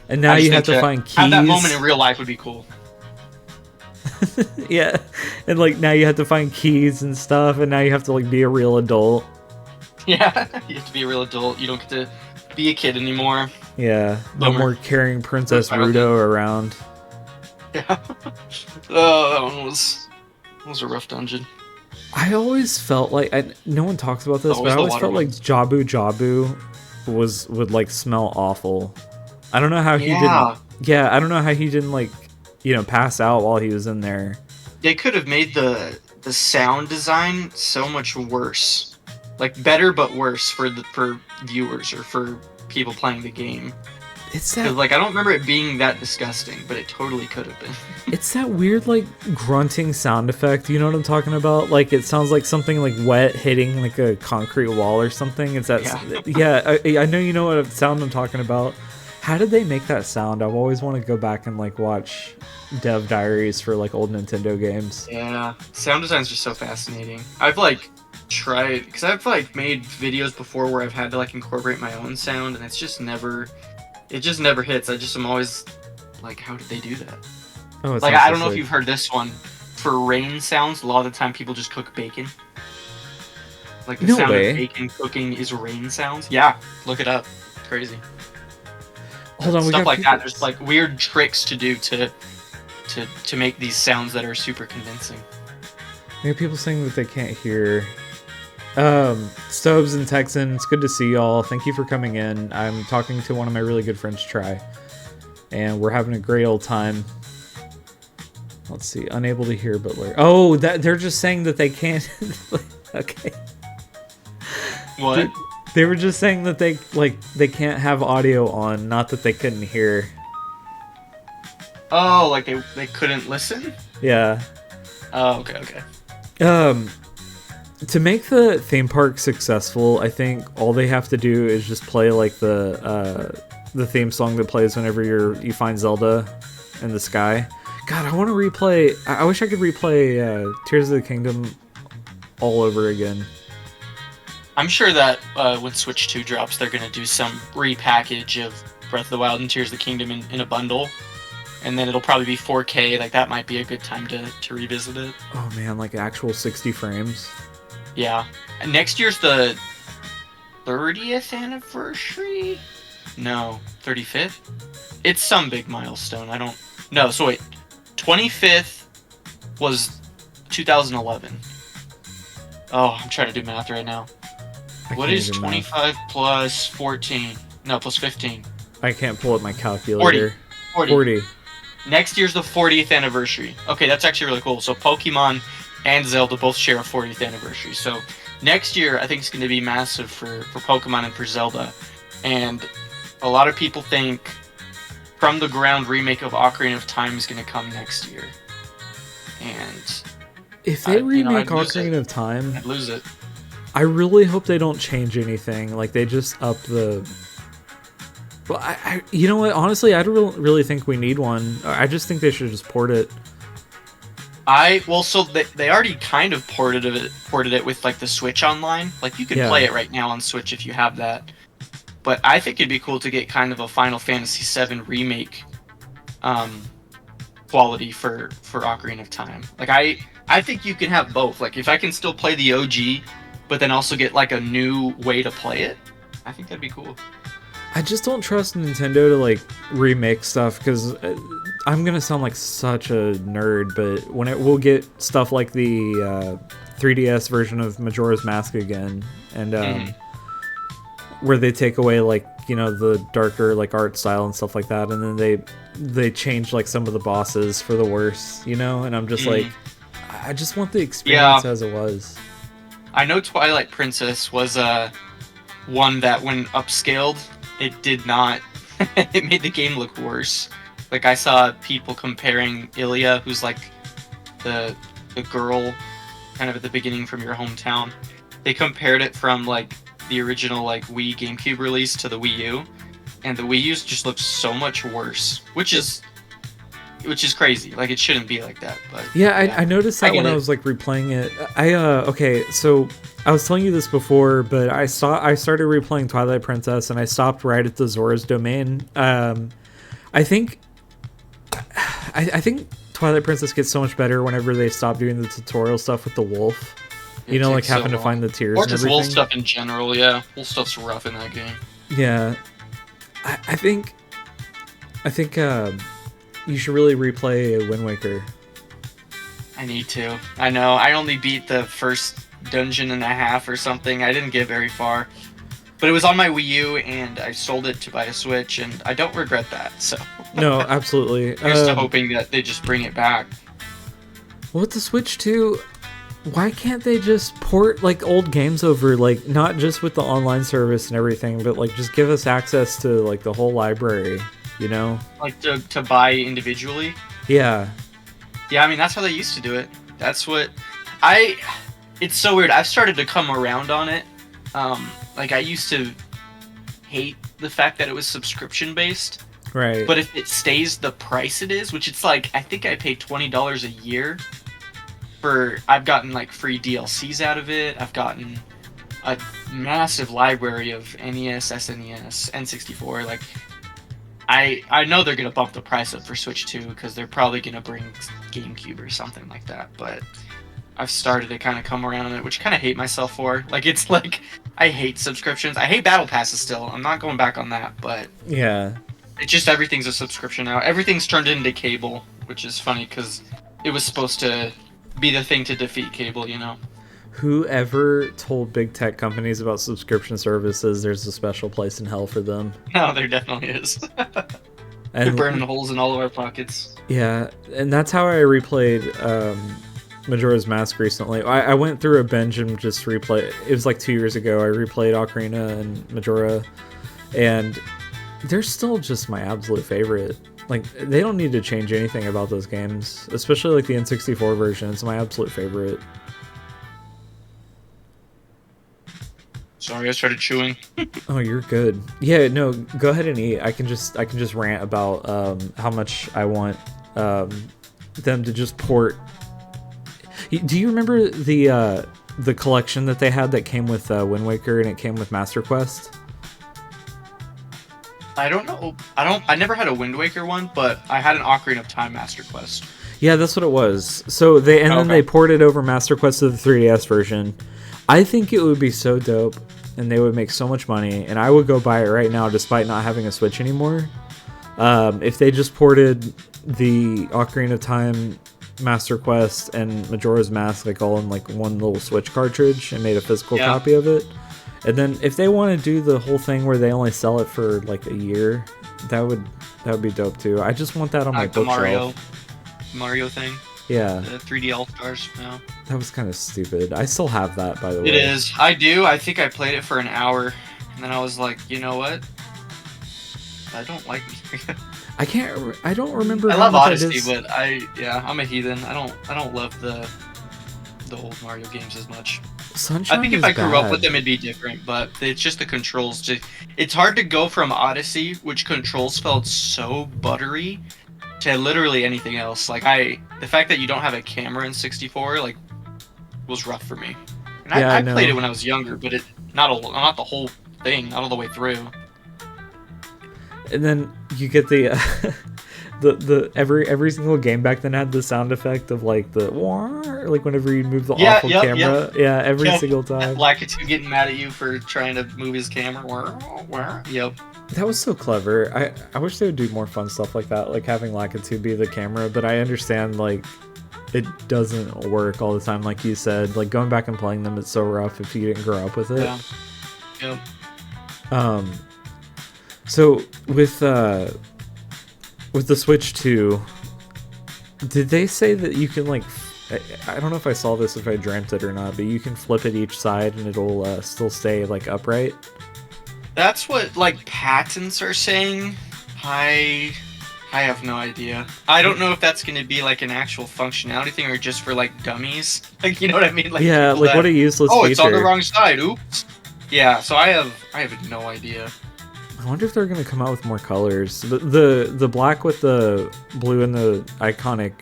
And now I just you have think to find keys. have that moment in real life would be cool. Yeah, and like now you have to find keys and stuff, and now you have to like be a real adult. Yeah. You have to be a real adult. You don't get to be a kid anymore. Yeah, no Bummer. more carrying Princess That's fine. Rudo around. Yeah. Oh, that one was a rough dungeon. I always felt like no one talks about this, Always but I the always water felt like ones. Jabu Jabu would like smell awful. I don't know how he Yeah. didn't. Yeah, I don't know how he didn't like pass out while he was in there. They could have made the sound design so much worse, like better but worse for viewers or for people playing the game. It's 'Cause, that like I don't remember it being that disgusting, but it totally could have been. it's that weird like grunting sound effect. You know what I'm talking about? Like it sounds like something like wet hitting like a concrete wall or something. It's that I know you know what sound I'm talking about. How did they make that sound? I've always wanted to go back and like watch dev diaries for like old Nintendo games. Yeah, sound design's just so fascinating. I've like tried because I've like made videos before where I've had to like incorporate my own sound, and it just never hits. I just am always like, how did they do that? Oh, it's Like not I so don't know if sick. you've heard this one. For rain sounds, a lot of the time people just cook bacon. Like the No sound way. of bacon cooking is rain sounds. Yeah, look it up. It's crazy. Hold on, we Stuff got like people- that. There's like weird tricks to do to make these sounds that are super convincing. We have people saying that they can't hear. Stobes and Texan, it's good to see y'all. Thank you for coming in. I'm talking to one of my really good friends, Try, and we're having a great old time. Let's see, unable to hear, but oh, that they're just saying that they can't. Okay, What? they were just saying that they can't have audio on, not that they couldn't hear. Oh, like they couldn't listen? Yeah. Oh, okay. To make the theme park successful, I think all they have to do is just play like the theme song that plays whenever you find Zelda in the sky. God, I want to replay. I wish I could replay Tears of the Kingdom all over again. I'm sure that when Switch 2 drops, they're gonna do some repackage of Breath of the Wild and Tears of the Kingdom in a bundle. And then it'll probably be 4K. Like that might be a good time to revisit it. Oh man, like actual 60 frames. Yeah. And next year's the 30th anniversary? No, 35th? It's some big milestone. I don't... No, so wait. 25th was 2011. Oh, I'm trying to do math right now. I What can't is even 25 plus 14? No, plus 15. I can't pull up my calculator. 40. Next year's the 40th anniversary. Okay, that's actually really cool. So Pokemon and Zelda both share a 40th anniversary. So next year, I think it's going to be massive for Pokemon and for Zelda. And a lot of people think From the Ground remake of Ocarina of Time is going to come next year. And if they remake Ocarina of Time, I'd lose it. I really hope they don't change anything. Like, they just up the... Well, you know what? Honestly, I don't really think we need one. I just think they should just port it. So they already kind of ported it with like the Switch Online. Like you can play it right now on Switch if you have that. But I think it'd be cool to get kind of a Final Fantasy VII remake quality for Ocarina of Time. Like I think you can have both. Like if I can still play the OG, but then also get like a new way to play it, I think that'd be cool. I just don't trust Nintendo to like remake stuff because I'm gonna sound like such a nerd, but we'll get stuff like the 3DS version of Majora's Mask again, and where they take away like the darker like art style and stuff like that, and then they change like some of the bosses for the worse, and I'm just like, I just want the experience as it was. I know Twilight Princess was one that when upscaled, it did not. It made the game look worse. Like I saw people comparing Ilya, who's like the girl, kind of at the beginning from your hometown. They compared it from like the original like Wii GameCube release to the Wii U, and the Wii U's just looks so much worse, which is crazy. Like it shouldn't be like that. But I noticed that when I was like replaying it. Okay, so I was telling you this before, but I started replaying Twilight Princess and I stopped right at the Zora's Domain. I think Twilight Princess gets so much better whenever they stop doing the tutorial stuff with the wolf. Like having to find the tears or and just everything. wolf stuff in general. Yeah, wolf stuff's rough in that game. Yeah, I think you should really replay Wind Waker. I need to. I know. I only beat the first dungeon and a half or something. I didn't get very far. But it was on my Wii U, and I sold it to buy a Switch, and I don't regret that. So no, absolutely. I'm just hoping that they just bring it back. Well, with the Switch too, why can't they just port like old games over? Like not just with the online service and everything, but like just give us access to like the whole library. Like to buy individually. Yeah. I mean that's how they used to do it. That's what it's so weird. I've started to come around on it. Like I used to hate the fact that it was subscription based. Right. But if it stays the price it is, which it's like, I think I pay $20 a year I've gotten like free DLCs out of it. I've gotten a massive library of NES, SNES, N64. Like I know they're gonna bump the price up for Switch 2 because they're probably gonna bring GameCube or something like that. But I've started to kind of come around on it, which I kind of hate myself for. Like it's like I hate subscriptions. I hate battle passes still. I'm not going back on that, but yeah, it's just everything's a subscription now. Everything's turned into cable, which is funny because it was supposed to be the thing to defeat cable, Whoever told big tech companies about subscription services, there's a special place in hell for them. No, there definitely is. They're burning holes in all of our pockets. Yeah, and that's how I replayed Majora's Mask recently. I went through a binge and just replayed. It was like 2 years ago. I replayed Ocarina and Majora, and they're still just my absolute favorite. Like, they don't need to change anything about those games, especially like the N64 version. It's my absolute favorite. Sorry, I started chewing. Oh, you're good. Yeah, no, go ahead and eat. I can just rant about how much I want them to just port. Do you remember the collection that they had that came with Wind Waker and it came with Master Quest? I don't know. I never had a Wind Waker one, but I had an Ocarina of Time Master Quest. Yeah, that's what it was. So then they ported over Master Quest to the 3DS version. I think it would be so dope, and they would make so much money, and I would go buy it right now despite not having a Switch anymore. If they just ported the Ocarina of Time Master Quest and Majora's Mask like all in like one little Switch cartridge and made a physical copy of it, And then if they want to do the whole thing where they only sell it for like a year, that would be dope too. I just want that on my Like the bookshelf. Mario thing, Yeah, the 3D All Stars. No, that was kind of stupid. I still have that, by the way. it is. I do. I think I played it for an hour, and then I was like, you know what? I don't like. I don't remember. I how love much Odyssey, I but I'm a heathen. I don't love the old Mario games as much. Sunshine I think if is I grew up with bad. them, it'd be different. But it's just the controls. It's hard to go from Odyssey, which controls felt so buttery, to literally anything else. Like the fact that you don't have a camera in 64, like, was rough for me. And Yeah, I I played it know. when I was younger, but not the whole thing, not all the way through. And then you get the the every single game back then had the sound effect of like the "Wah," like whenever you move the Yeah, awful yep, camera. yep. Yeah, every Yep. single time. Lakitu getting mad at you for trying to move his camera. Yep. That was so clever. I wish they would do more fun stuff like that, like having Lakitu be the camera, but I understand like it doesn't work all the time, like you said. Like going back and playing them, it's so rough if you didn't grow up with it. Yeah. Yep. So with the Switch 2, did they say that you can like I don't know if I saw this, if I dreamt it or not, but you can flip it each side and it'll still stay like upright? That's what like patents are saying. I have no idea. I don't know if that's going to be like an actual functionality thing or just for like dummies. Like, you know what I mean? Like, Yeah, like what a useless oh, feature. it's on the wrong side. Oops. Yeah, so I have no idea. I wonder if they're gonna come out with more colors. The black with the blue and the iconic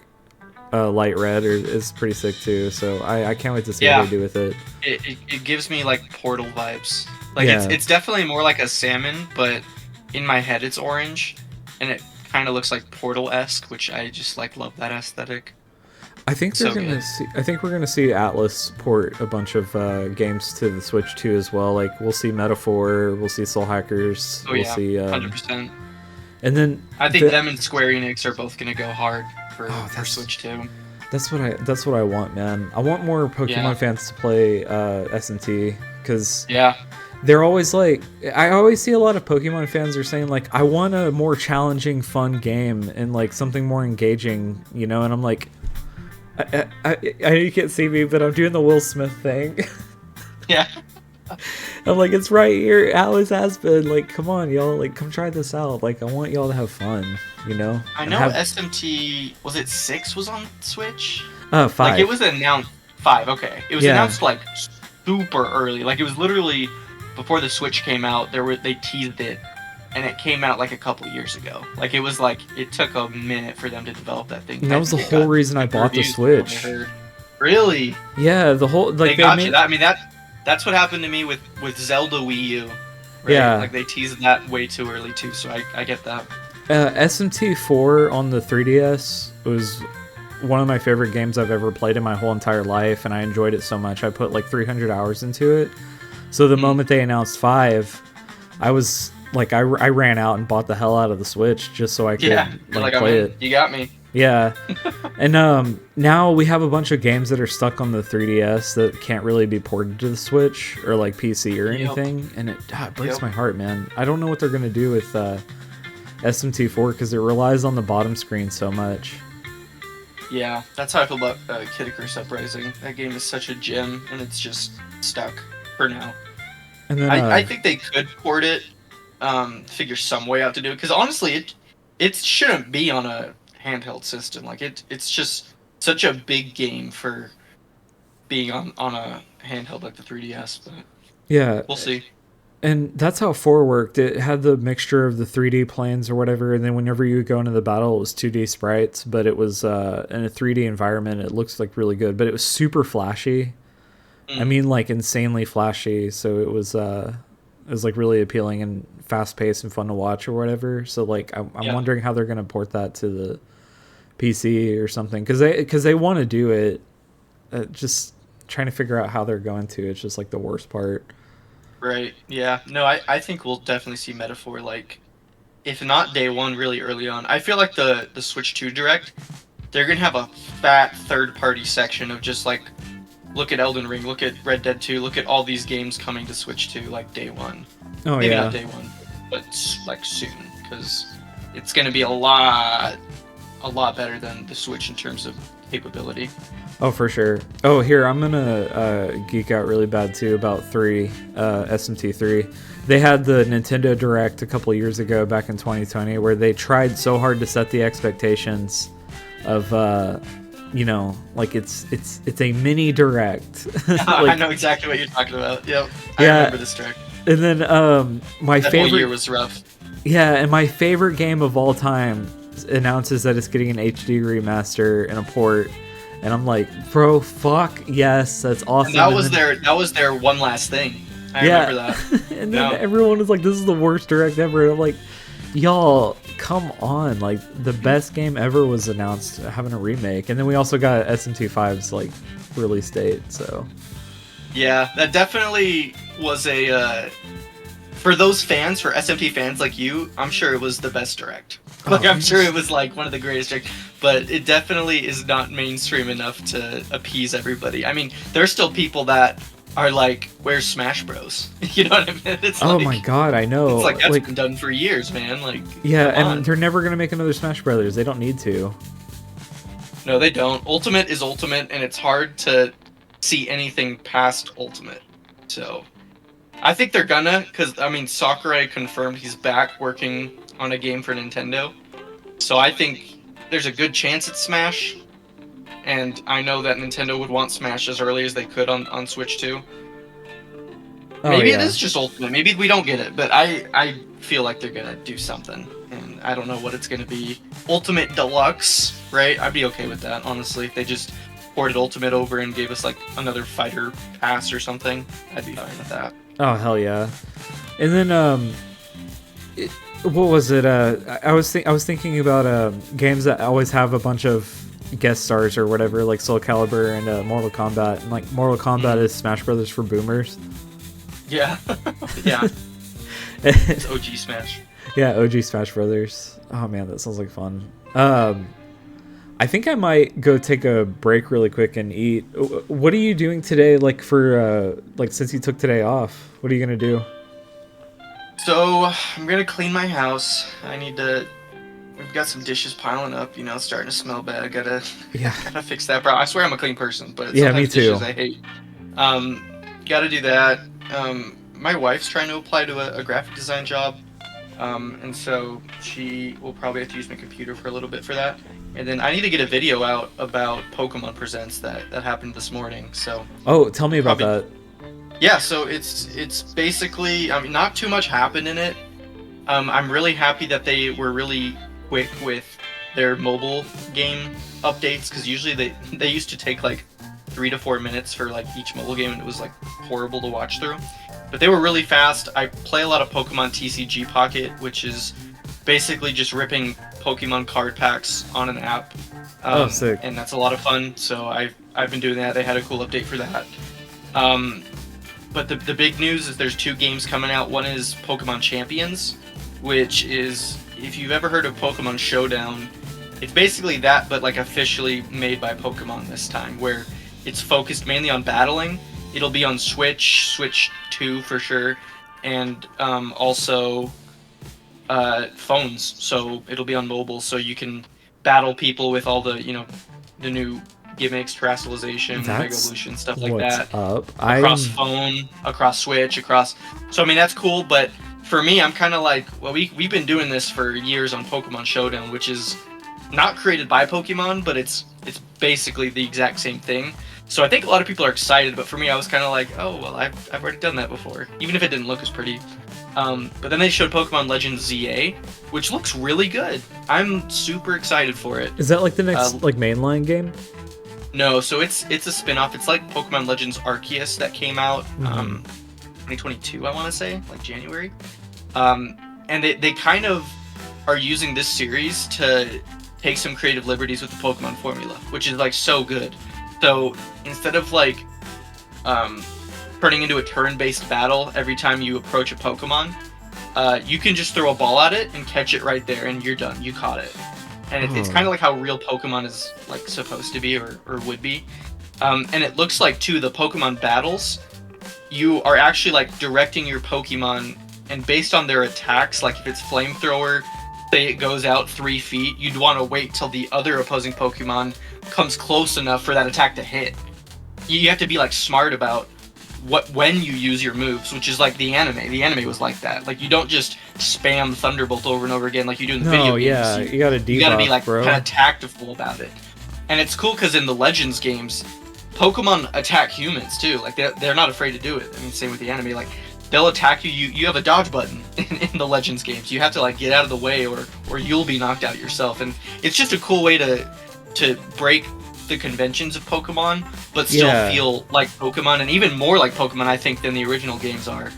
light red is pretty sick too. So I can't wait to see what they do with it. It gives me like Portal vibes. Like Yeah. it's definitely more like a salmon, but in my head it's orange, and it kind of looks like Portal-esque, which I just like love that aesthetic. I think they're So gonna good. see. I think we're gonna see Atlas port a bunch of games to the Switch 2 as well. Like we'll see Metaphor, we'll see Soul Hackers, Oh we'll yeah, see, 100%. and then I think them and Square Enix are both gonna go hard for that's- Switch 2. That's what I want, man. I want more Pokemon Yeah. fans to play S&T because Yeah. they're always like, I always see a lot of Pokemon fans are saying like, I want a more challenging, fun game and like something more engaging, you know. And I'm like, I know you can't see me, but I'm doing the Will Smith thing. Yeah. I'm like, it's right here. It always has been. Like, come on, y'all. Like, come try this out. Like, I want y'all to have fun, you know? I know SMT, was it 6 was on Switch? 5. Like, it was announced 5, okay. It was Yeah. announced like super early. Like, it was literally before the Switch came out. They teased it, and it came out like a couple years ago. Like, it was like it took a minute for them to develop that thing. And that was the It whole got reason I good bought the reviews from what I Switch. heard. Really? Yeah, the whole They like got made, you. I mean that's what happened to me with Zelda Wii U. Right? Yeah. Like they teased that way too early too. So I get that. SMT4 on the 3DS was one of my favorite games I've ever played in my whole entire life, and I enjoyed it so much. I put like 300 hours into it. So the moment they announced 5, I was like, I ran out and bought the hell out of the Switch just so I could Yeah. You're like I'm play in. it. You got me. Yeah. And now we have a bunch of games that are stuck on the 3DS that can't really be ported to the Switch or like PC or Yep. anything, and it breaks Yep. my heart, man. I don't know what they're going to do with SMT4 because it relies on the bottom screen so much. Yeah, that's how I feel about Kid Icarus Uprising. That game is such a gem, and it's just stuck for now. And then I think they could port it, figure some way out to do it. Because honestly, it shouldn't be on a handheld system. Like it's just such a big game for being on a handheld like the 3DS. But yeah, we'll see. and that's how 4 worked. It had the mixture of the 3D planes or whatever, and then whenever you would go into the battle, it was 2D sprites, but it was in a 3D environment. It looks like really good, but it was super flashy. I mean, like insanely flashy. So it was like really appealing and fast paced and fun to watch or whatever. So like I'm wondering how they're gonna port that to the PC or something because they want to do it. Just trying to figure out how they're going to. It's just like the worst part. Right. Yeah. No, I think we'll definitely see Metaphor, like, if not day one, really early on. I feel like the Switch 2 Direct, they're going to have a fat third-party section of just, like, look at Elden Ring, look at Red Dead 2, look at all these games coming to Switch 2 like day one. Oh Maybe yeah. not day one, but like soon, because it's going to be a lot better than the Switch in terms of capability. Oh, for sure. Oh, here, I'm gonna geek out really bad too about SMT3. They had the Nintendo Direct a couple years ago, back in 2020, where they tried so hard to set the expectations of, like it's a mini Direct. I know exactly what you're talking about. Yep, I remember this Direct. And then my that favorite whole year was rough. Yeah, and my favorite game of all time announces that it's getting an HD remaster and a port. And I'm like, bro, fuck yes, that's awesome. And that was their one last thing. I remember that. And then everyone was like, this is the worst Direct ever. And I'm like, y'all, come on. Like, the best game ever was announced having a remake. And then we also got SMT5's like release date, so. Yeah, that definitely was for those fans, for SMT fans like you, I'm sure it was the best Direct. Like, I'm sure it was like one of the greatest Direct, but it definitely is not mainstream enough to appease everybody. I mean, there are still people that are like, where's Smash Bros? You know what I mean? It's oh my god, I know. It's like, that's been done for years, man. Like, yeah, and they're never gonna make another Smash Brothers. They don't need to. No, they don't. Ultimate is Ultimate, and it's hard to see anything past Ultimate. So, I think they're gonna, because, I mean, Sakurai confirmed he's back working on a game for Nintendo. So I think there's a good chance it's Smash. And I know that Nintendo would want Smash as early as they could on Switch 2. Maybe it is just Ultimate. Maybe we don't get it. But I feel like they're going to do something. And I don't know what it's going to be. Ultimate Deluxe, right? I'd be okay with that, honestly. If they just ported Ultimate over and gave us like another fighter pass or something, I'd be fine with that. Oh, hell yeah. And then, what was it? I was thinking about games that always have a bunch of guest stars or whatever, like Soul Calibur and Mortal Kombat. And like Mortal Kombat is Smash Brothers for boomers. Yeah, yeah. It's OG Smash. Yeah, OG Smash Brothers. Oh man, that sounds like fun. I think I might go take a break really quick and eat. What are you doing today? Like for since you took today off, what are you gonna do? So, I'm gonna clean my house. We've got some dishes piling up, it's starting to smell bad. Gotta fix that. Bro, I swear I'm a clean person, but yeah, me too. Dishes I hate. Gotta do that. My wife's trying to apply to a graphic design job, and so she will probably have to use my computer for a little bit for that. And then I need to get a video out about Pokemon Presents that happened this morning. So. Oh, tell me about that. Yeah, so it's basically, I mean, not too much happened in it. I'm really happy that they were really quick with their mobile game updates, because usually they used to take like 3 to 4 minutes for like each mobile game, and it was like horrible to watch through. But they were really fast. I play a lot of Pokemon TCG Pocket, which is basically just ripping Pokemon card packs on an app. Sick. And that's a lot of fun, so I've been doing that. They had a cool update for that. But the big news is there's 2 games coming out. One is Pokemon Champions, which is, if you've ever heard of Pokemon Showdown, it's basically that, but like officially made by Pokemon this time, where it's focused mainly on battling. It'll be on Switch 2 for sure, and also phones. So it'll be on mobile, so you can battle people with all the, the new gimmicks, terrestrialization, Mega Evolution, stuff like that. Across phone, across Switch, so I mean, that's cool, but for me, I'm kind of like, well, we've been doing this for years on Pokemon Showdown, which is not created by Pokemon, but it's basically the exact same thing. So I think a lot of people are excited, but for me, I was kind of like, oh, well, I've already done that before, even if it didn't look as pretty. But then they showed Pokemon Legends ZA, which looks really good. I'm super excited for it. Is that like the next mainline game? No, so it's a spin-off. It's like Pokemon Legends Arceus that came out 2022, I want to say, like January. And they kind of are using this series to take some creative liberties with the Pokemon formula, which is like so good. So instead of like turning into a turn-based battle every time you approach a Pokemon, you can just throw a ball at it and catch it right there, and you're done. You caught it. And it's kind of like how real Pokemon is like supposed to be or would be. And it looks like too the Pokemon battles, you are actually like directing your Pokemon, and based on their attacks, like if it's flamethrower, say it goes out 3 feet, you'd want to wait till the other opposing Pokemon comes close enough for that attack to hit. You have to be like smart about when you use your moves, which is like the anime. The anime was like that. Like you don't just spam Thunderbolt over and over again like you do in the video games. Yeah, you gotta debuff, you gotta be like bro. kind of tactful about it. And it's cool because in the Legends games, Pokemon attack humans too. Like they're not afraid to do it. I mean, same with the anime. Like they'll attack you. You have a dodge button in the Legends games. You have to like get out of the way, or you'll be knocked out yourself. And it's just a cool way to break the conventions of Pokemon, but still feel like Pokemon, and even more like Pokemon, I think, than the original games are.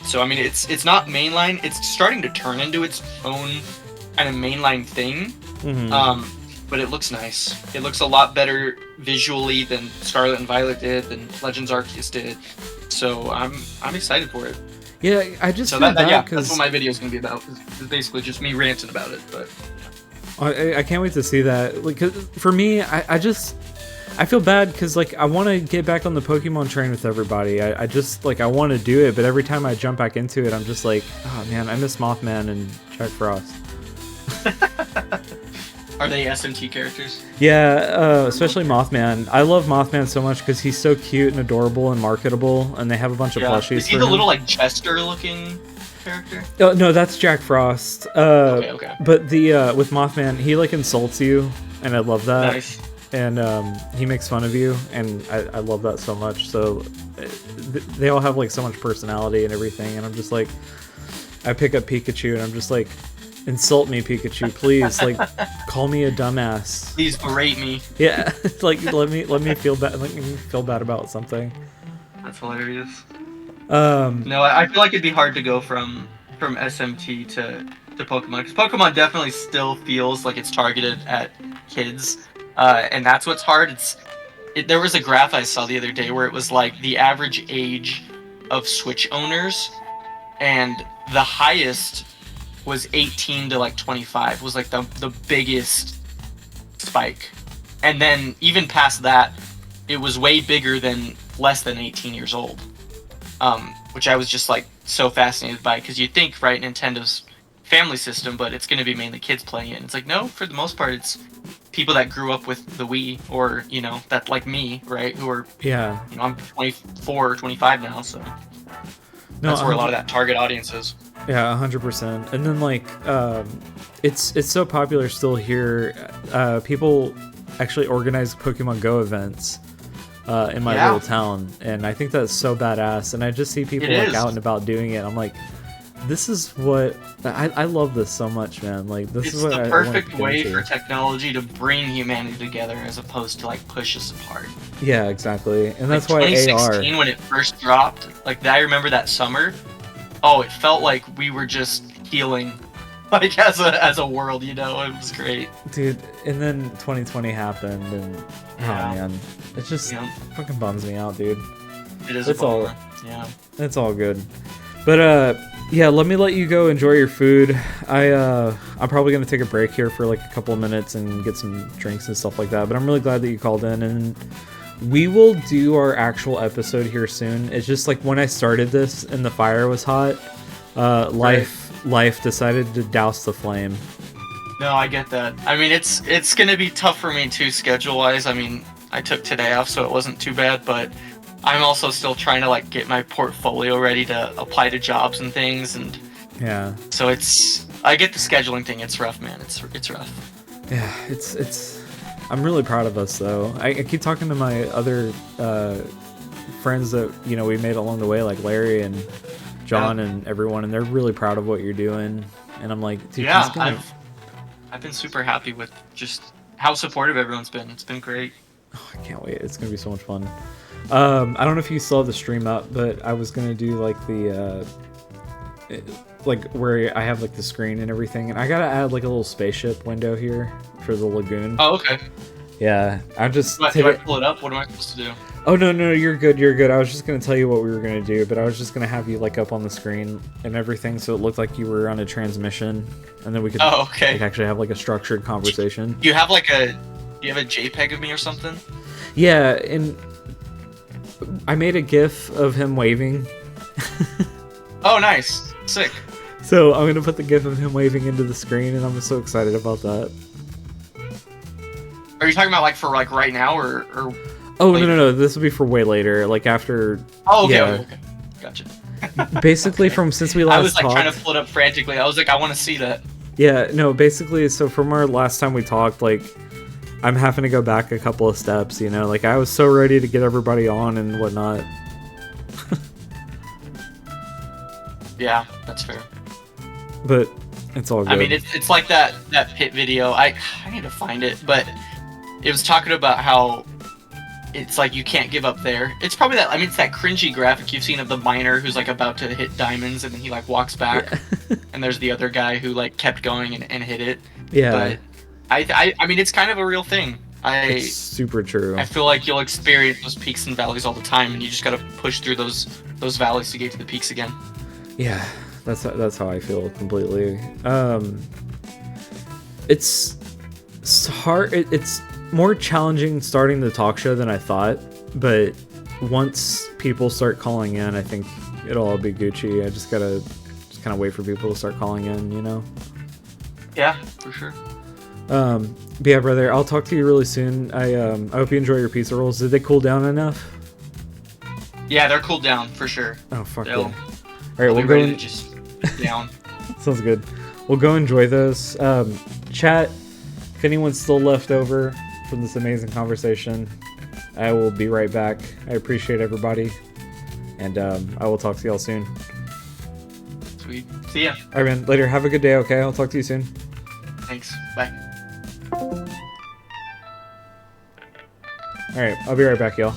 So I mean, it's not mainline. It's starting to turn into its own kind of mainline thing. Mm-hmm. But it looks nice. It looks a lot better visually than Scarlet and Violet did, than Legends Arceus did. So I'm excited for it. Yeah, I just so that's what my video is going to be about. It's basically just me ranting about it. But I can't wait to see that. Like, 'cause for me, I feel bad because like I want to get back on the Pokemon train with everybody. I just like I want to do it, but every time I jump back into it, I'm just like, oh man, I miss Mothman and Jack Frost. Are they SMT characters? Yeah, especially Mothman. I love Mothman so much because he's so cute and adorable and marketable, and they have a bunch of plushies. Is he the little like jester-looking character? Oh, no, that's Jack Frost. Okay. But the with Mothman, he like insults you, and I love that. Nice. And he makes fun of you, and I love that so much. So they all have like so much personality and everything, and I'm just like, I pick up Pikachu, and I'm just like, insult me, Pikachu, please. Like, call me a dumbass. Please berate me. Yeah, like let me feel bad. Let me feel bad about something. That's hilarious. No, I feel like it'd be hard to go from SMT to Pokemon, because Pokemon definitely still feels like it's targeted at kids, and that's what's hard. There was a graph I saw the other day where it was like the average age of Switch owners, and the highest was 18 to like 25 was like the biggest spike, and then even past that it was way bigger than less than 18 years old, which I was just like so fascinated by, because you think, right, Nintendo's family system, but it's going to be mainly kids playing it, and it's like, no, for the most part it's people that grew up with the Wii, or that like me, right, who are I'm 24 or 25 now, so that's where a lot of that target audience is. Yeah, 100%. And then like, it's so popular still here. People actually organize Pokemon Go events in my little town, and I think that's so badass. And I just see people like out and about doing it. I'm like, this is what I love this so much, man. Like this is what the perfect way for technology to bring humanity together, as opposed to like push us apart. Yeah, exactly. And that's like why 2016 when it first dropped, like I remember that summer. Oh, it felt like we were just healing, like as a world, it was great, dude. And then 2020 happened, and oh man, it just fucking bums me out, dude. It is. It's all it's all good, but let me let you go enjoy your food. I'm probably gonna take a break here for like a couple of minutes and get some drinks and stuff like that. But I'm really glad that you called in, and we will do our actual episode here soon. It's just like when I started this and the fire was hot, life decided to douse the flame. No, I get that. I mean, it's gonna be tough for me too, schedule-wise. I mean, I took today off, so it wasn't too bad, but I'm also still trying to like get my portfolio ready to apply to jobs and things, and so I get the scheduling thing. It's rough, man. It's rough. Yeah, it's. I'm really proud of us, though. I keep talking to my other friends that we made along the way, like Larry and John and everyone, and they're really proud of what you're doing. And I'm like, dude, I've been super happy with just how supportive everyone's been. It's been great. Oh, I can't wait. It's gonna be so much fun. I don't know if you still have the stream up, but I was gonna do like the like where I have like the screen and everything, and I gotta add like a little spaceship window here for the lagoon. Oh, okay. Yeah, I'm just. Do I pull it up? What am I supposed to do? Oh no, you're good. I was just gonna tell you what we were gonna do, but I was just gonna have you like up on the screen and everything, so it looked like you were on a transmission, and then we could like, actually have like a structured conversation. Do you have a JPEG of me or something? Yeah, and I made a GIF of him waving. Oh, nice. Sick. So I'm gonna put the GIF of him waving into the screen, and I'm so excited about that. Are you talking about like for like right now or Oh later? no, this will be for way later, like after. Oh, okay, yeah. okay. Gotcha. Basically, from since we last I was like talked, trying to pull it up frantically. I was like, I want to see that. Yeah, no, basically, so from our last time we talked, like, I'm having to go back a couple of steps, you know? Like, I was so ready to get everybody on and whatnot. Yeah, that's fair. But it's all good. I mean, it's like that pit video. I need to find it, but it was talking about how it's like you can't give up there. It's probably that. I mean, it's that cringy graphic you've seen of the miner who's like about to hit diamonds and then he like walks back, and there's the other guy who like kept going and hit it. Yeah. But I mean, it's kind of a real thing. It's super true. I feel like you'll experience those peaks and valleys all the time, and you just gotta push through those valleys to get to the peaks again. Yeah, that's how I feel completely. It's hard. It's more challenging starting the talk show than I thought, but once people start calling in, I think it'll all be Gucci. I just gotta kind of wait for people to start calling in, you know? Yeah, for sure. But yeah, brother, I'll talk to you really soon. I hope you enjoy your pizza rolls. Did they cool down enough? Yeah, they're cooled down for sure. Oh fuck They'll, yeah! All right, we'll go. ready to just down. Sounds good. We'll go enjoy those. Chat. If anyone's still left over from this amazing conversation, I will be right back. I appreciate everybody, and I will talk to y'all soon. Sweet. See ya. All right, man. Later. Have a good day. Okay, I'll talk to you soon. Thanks. Bye. All right, I'll be right back, y'all.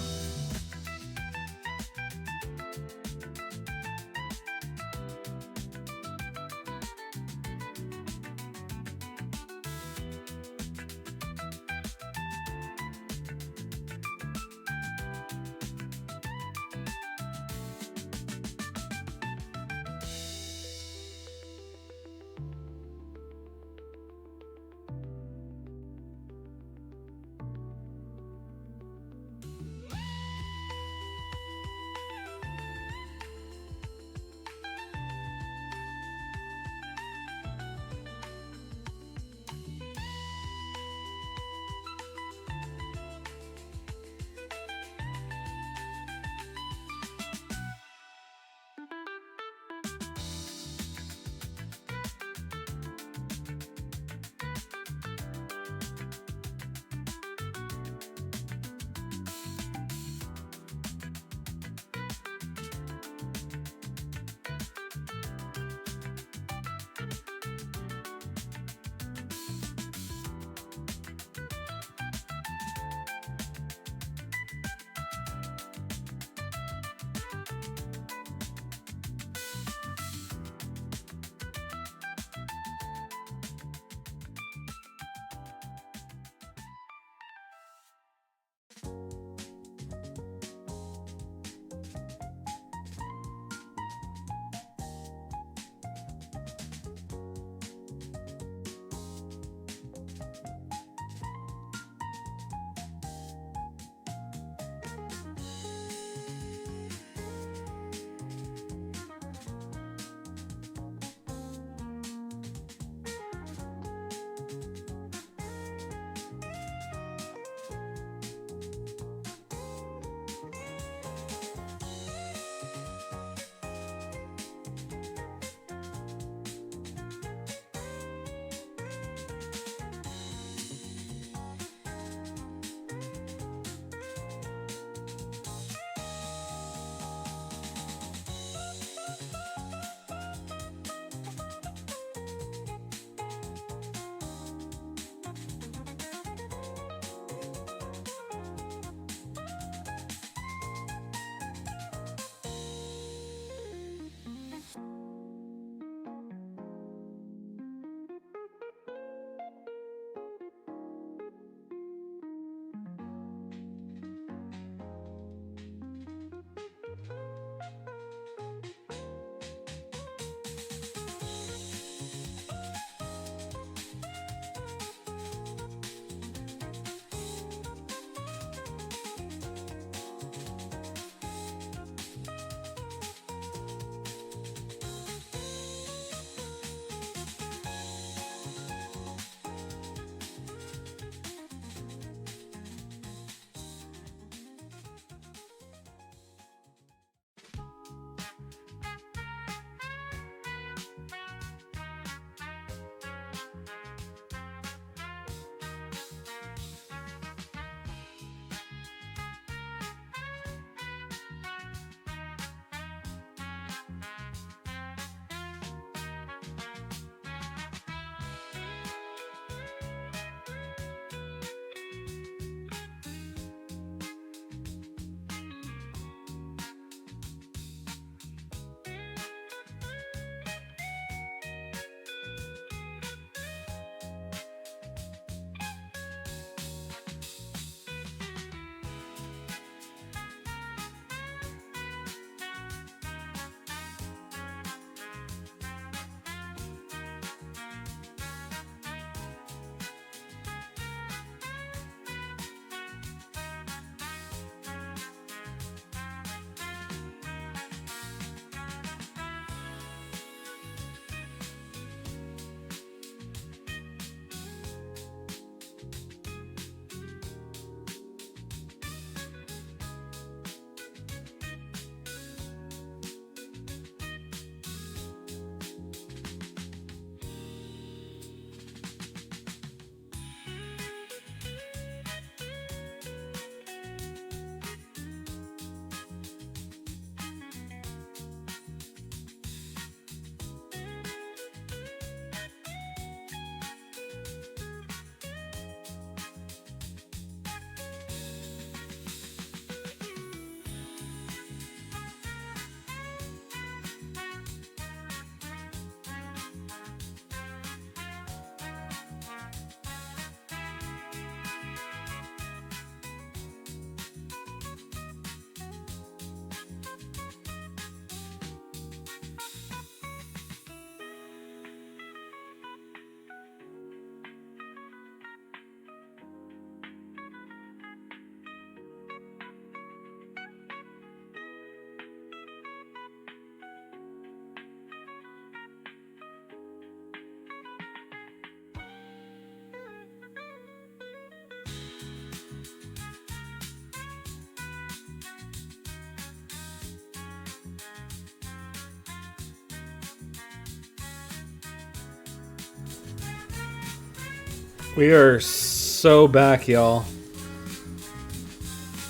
We are so back, y'all.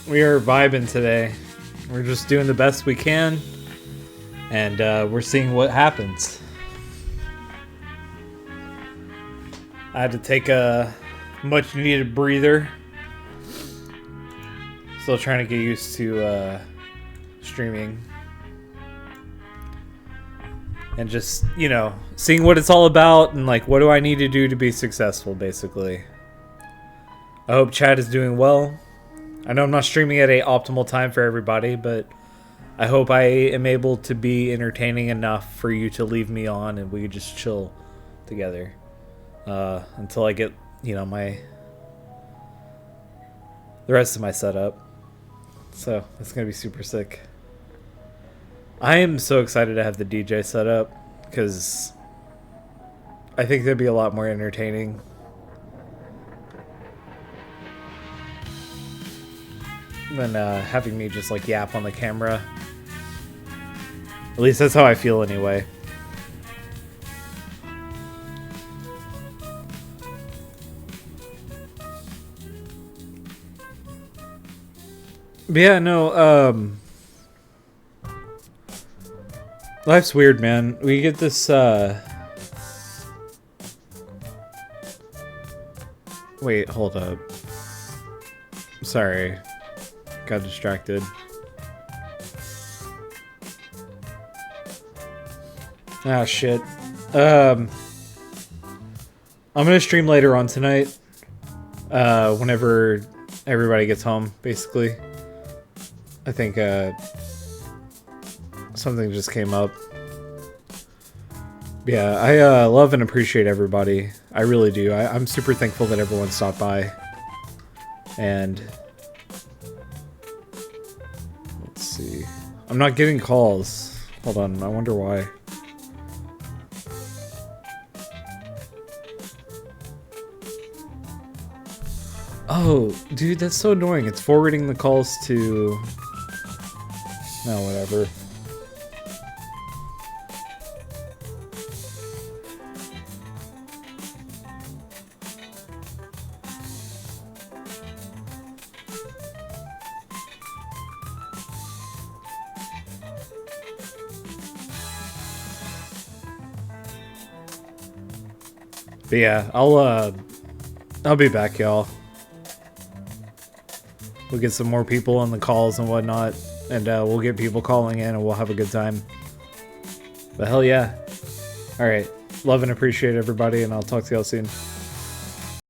We are vibing today. We're just doing the best we can, and we're seeing what happens. I had to take a much needed breather. Still trying to get used to streaming. And just, you know, seeing what it's all about and like what do I need to do to be successful, basically. I hope chat is doing well. I know I'm not streaming at an optimal time for everybody, but I hope I am able to be entertaining enough for you to leave me on and we could just chill together. Until I get, you know, the rest of my setup. So, it's going to be super sick. I am so excited to have the DJ set up because I think that'd be a lot more entertaining. Than having me just like yap on the camera. At least that's how I feel anyway. But yeah, no, life's weird, man. We get this, wait, hold up. Sorry. Got distracted. Ah, shit. I'm gonna stream later on tonight. Whenever everybody gets home, basically. I think, something just came up. Yeah, I love and appreciate everybody. I really do. I'm super thankful that everyone stopped by. And let's see. I'm not getting calls. Hold on, I wonder why. Oh, dude, that's so annoying. It's forwarding the calls to... No, whatever. But yeah, I'll be back, y'all. We'll get some more people on the calls and whatnot, and we'll get people calling in and we'll have a good time. But hell yeah. Alright, love and appreciate everybody, and I'll talk to y'all soon.